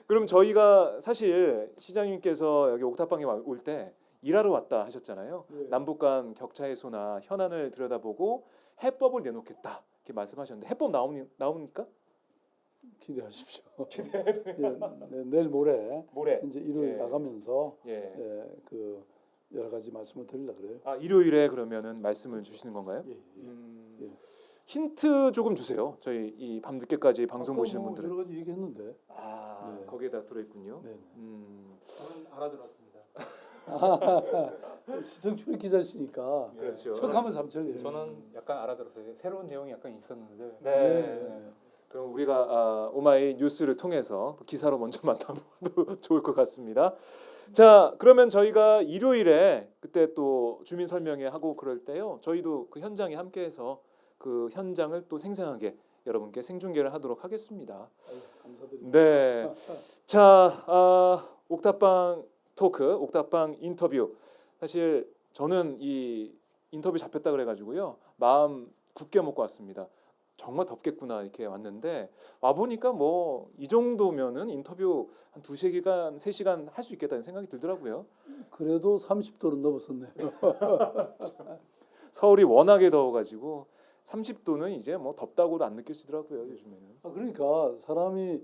그럼 저희가 사실 시장님께서 여기 옥탑방에 올 때 일하러 왔다 하셨잖아요. 네. 남북 간 격차 해소나 현안을 들여다보고 해법을 내놓겠다 이렇게 말씀하셨는데 해법 나옵니까? 기대하십시오. 내일 모레 모레. 이제 일요일 예. 나가면서 예. 그 여러 가지 말씀을 드리려 그래요. 일요일에 그러면은 말씀을 주시는 건가요? 예. 예. 예. 힌트 조금 주세요. 저희 이 밤 늦게까지 방송 보시는 뭐 분들은. 여러 가지 얘기했는데. 네. 거기에다 들어있군요. 네. 저는 알아들었습니다. 시청 출입 기자시니까 그렇죠. 척하면 삼천리예요. 저는 약간 알아들었어요. 새로운 내용이 약간 있었는데. 네. 그럼 우리가 오마이 뉴스를 통해서 기사로 먼저 만나봐도 좋을 것 같습니다. 자, 그러면 저희가 일요일에 그때 또 주민 설명회 하고 그럴 때요. 저희도 그 현장에 함께해서 그 현장을 또 생생하게 여러분께 생중계를 하도록 하겠습니다. 감사드립니다. 네. 자, 옥탑방 토크, 옥탑방 인터뷰. 사실 저는 이 인터뷰 잡혔다 그래가지고요. 마음 굳게 먹고 왔습니다. 정말 덥겠구나 이렇게 왔는데 와 보니까 뭐 이 정도면은 인터뷰 한 2시간, 3시간 할 수 있겠다는 생각이 들더라고요. 그래도 30도는 넘었었네요. 서울이 워낙에 더워가지고 30도는 이제 뭐 덥다고도 안 느껴지더라고요 요즘에는. 그러니까 사람이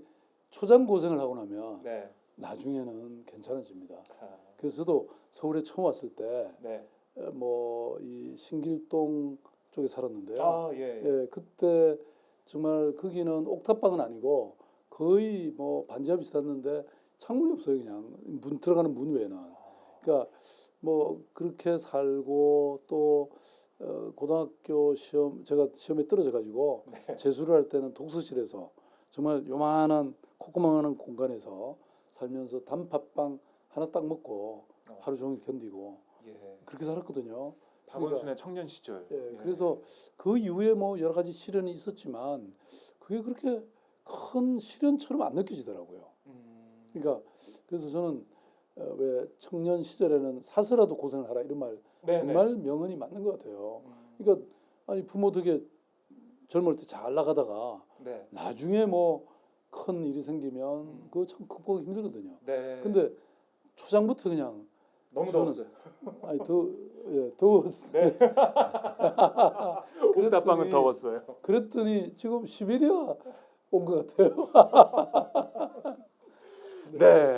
초장 고생을 하고 나면 네. 나중에는 괜찮아집니다. 아, 그래서 저도 서울에 처음 왔을 때 네. 뭐 이 신길동 쪽에 살았는데요. 아 예. 예, 그때 정말 거기는 옥탑방은 아니고 거의 뭐 반지하 비슷했는데 창문이 없어요. 그냥 문 들어가는 문 외에는. 그러니까 뭐 그렇게 살고 또 고등학교 시험 제가 시험에 떨어져 가지고 재수를 할 때는 독서실에서 정말 요만한 콧구멍만한 공간에서 살면서 단팥빵 하나 딱 먹고 하루 종일 견디고 예. 그렇게 살았거든요. 박원순의 청년 시절. 예, 그래서 그 이후에 뭐 여러 가지 시련이 있었지만 그게 그렇게 큰 시련처럼 안 느껴지더라고요. 그러니까 그래서 저는 왜 청년 시절에는 사서라도 고생을 하라 이런 말 네, 정말 명언이 맞는 것 같아요. 그러니까 아니 부모 덕에 젊을 때 잘 나가다가 네. 나중에 뭐 큰 일이 생기면 그거 참 극복하기 힘들거든요. 네. 근데 초장부터 그냥 너무 저는- 더웠어요. 아니 더웠어요. 옥탑방은 그랬더니- 더웠어요. 그랬더니 지금 시베리아 온 것 같아요. 네.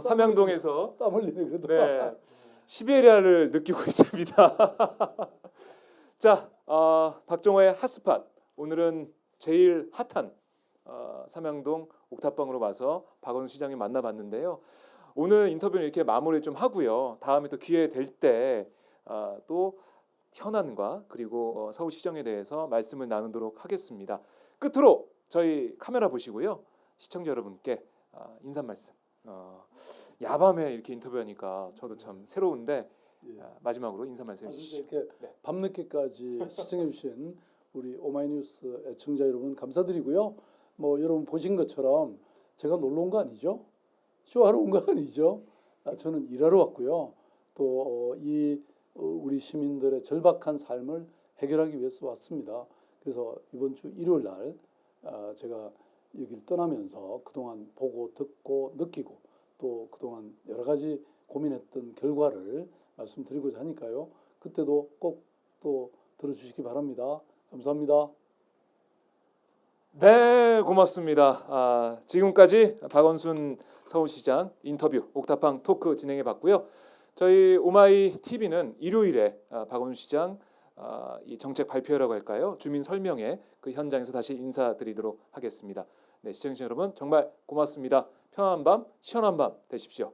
삼양동에서 땀 흘리네 그래도. 네. 시베리아를 느끼고 있습니다. 자, 박정호의 핫스팟. 오늘은 제일 핫한 삼양동 옥탑방으로 와서 박원순 시장님 만나봤는데요. 오늘 인터뷰는 이렇게 마무리 좀 하고요. 다음에 또 기회 될 때 또 현안과 그리고 서울시정에 대해서 말씀을 나누도록 하겠습니다. 끝으로 저희 카메라 보시고요. 시청자 여러분께 인사 말씀. 야밤에 이렇게 인터뷰하니까 저도 참 새로운데 예. 마지막으로 인사 말씀 해주시죠. 이렇게 네. 밤늦게까지 시청해주신 우리 오마이뉴스 애청자 여러분 감사드리고요. 뭐 여러분 보신 것처럼 제가 놀러 온 거 아니죠? 쇼하러 온 거 아니죠? 저는 일하러 왔고요. 또 이 우리 시민들의 절박한 삶을 해결하기 위해서 왔습니다. 그래서 이번 주 일요일 날 제가 여기를 떠나면서 그동안 보고 듣고 느끼고 또 그동안 여러 가지 고민했던 결과를 말씀드리고자 하니까요. 그때도 꼭 또 들어주시기 바랍니다. 감사합니다. 네, 고맙습니다. 지금까지 박원순 서울시장 인터뷰 옥탑방 토크 진행해 봤고요. 저희 오마이 TV는 일요일에 박원순 시장 이 정책 발표라고 할까요? 주민 설명회 그 현장에서 다시 인사드리도록 하겠습니다. 네, 시청자 여러분 정말 고맙습니다. 편안한 밤, 시원한 밤 되십시오.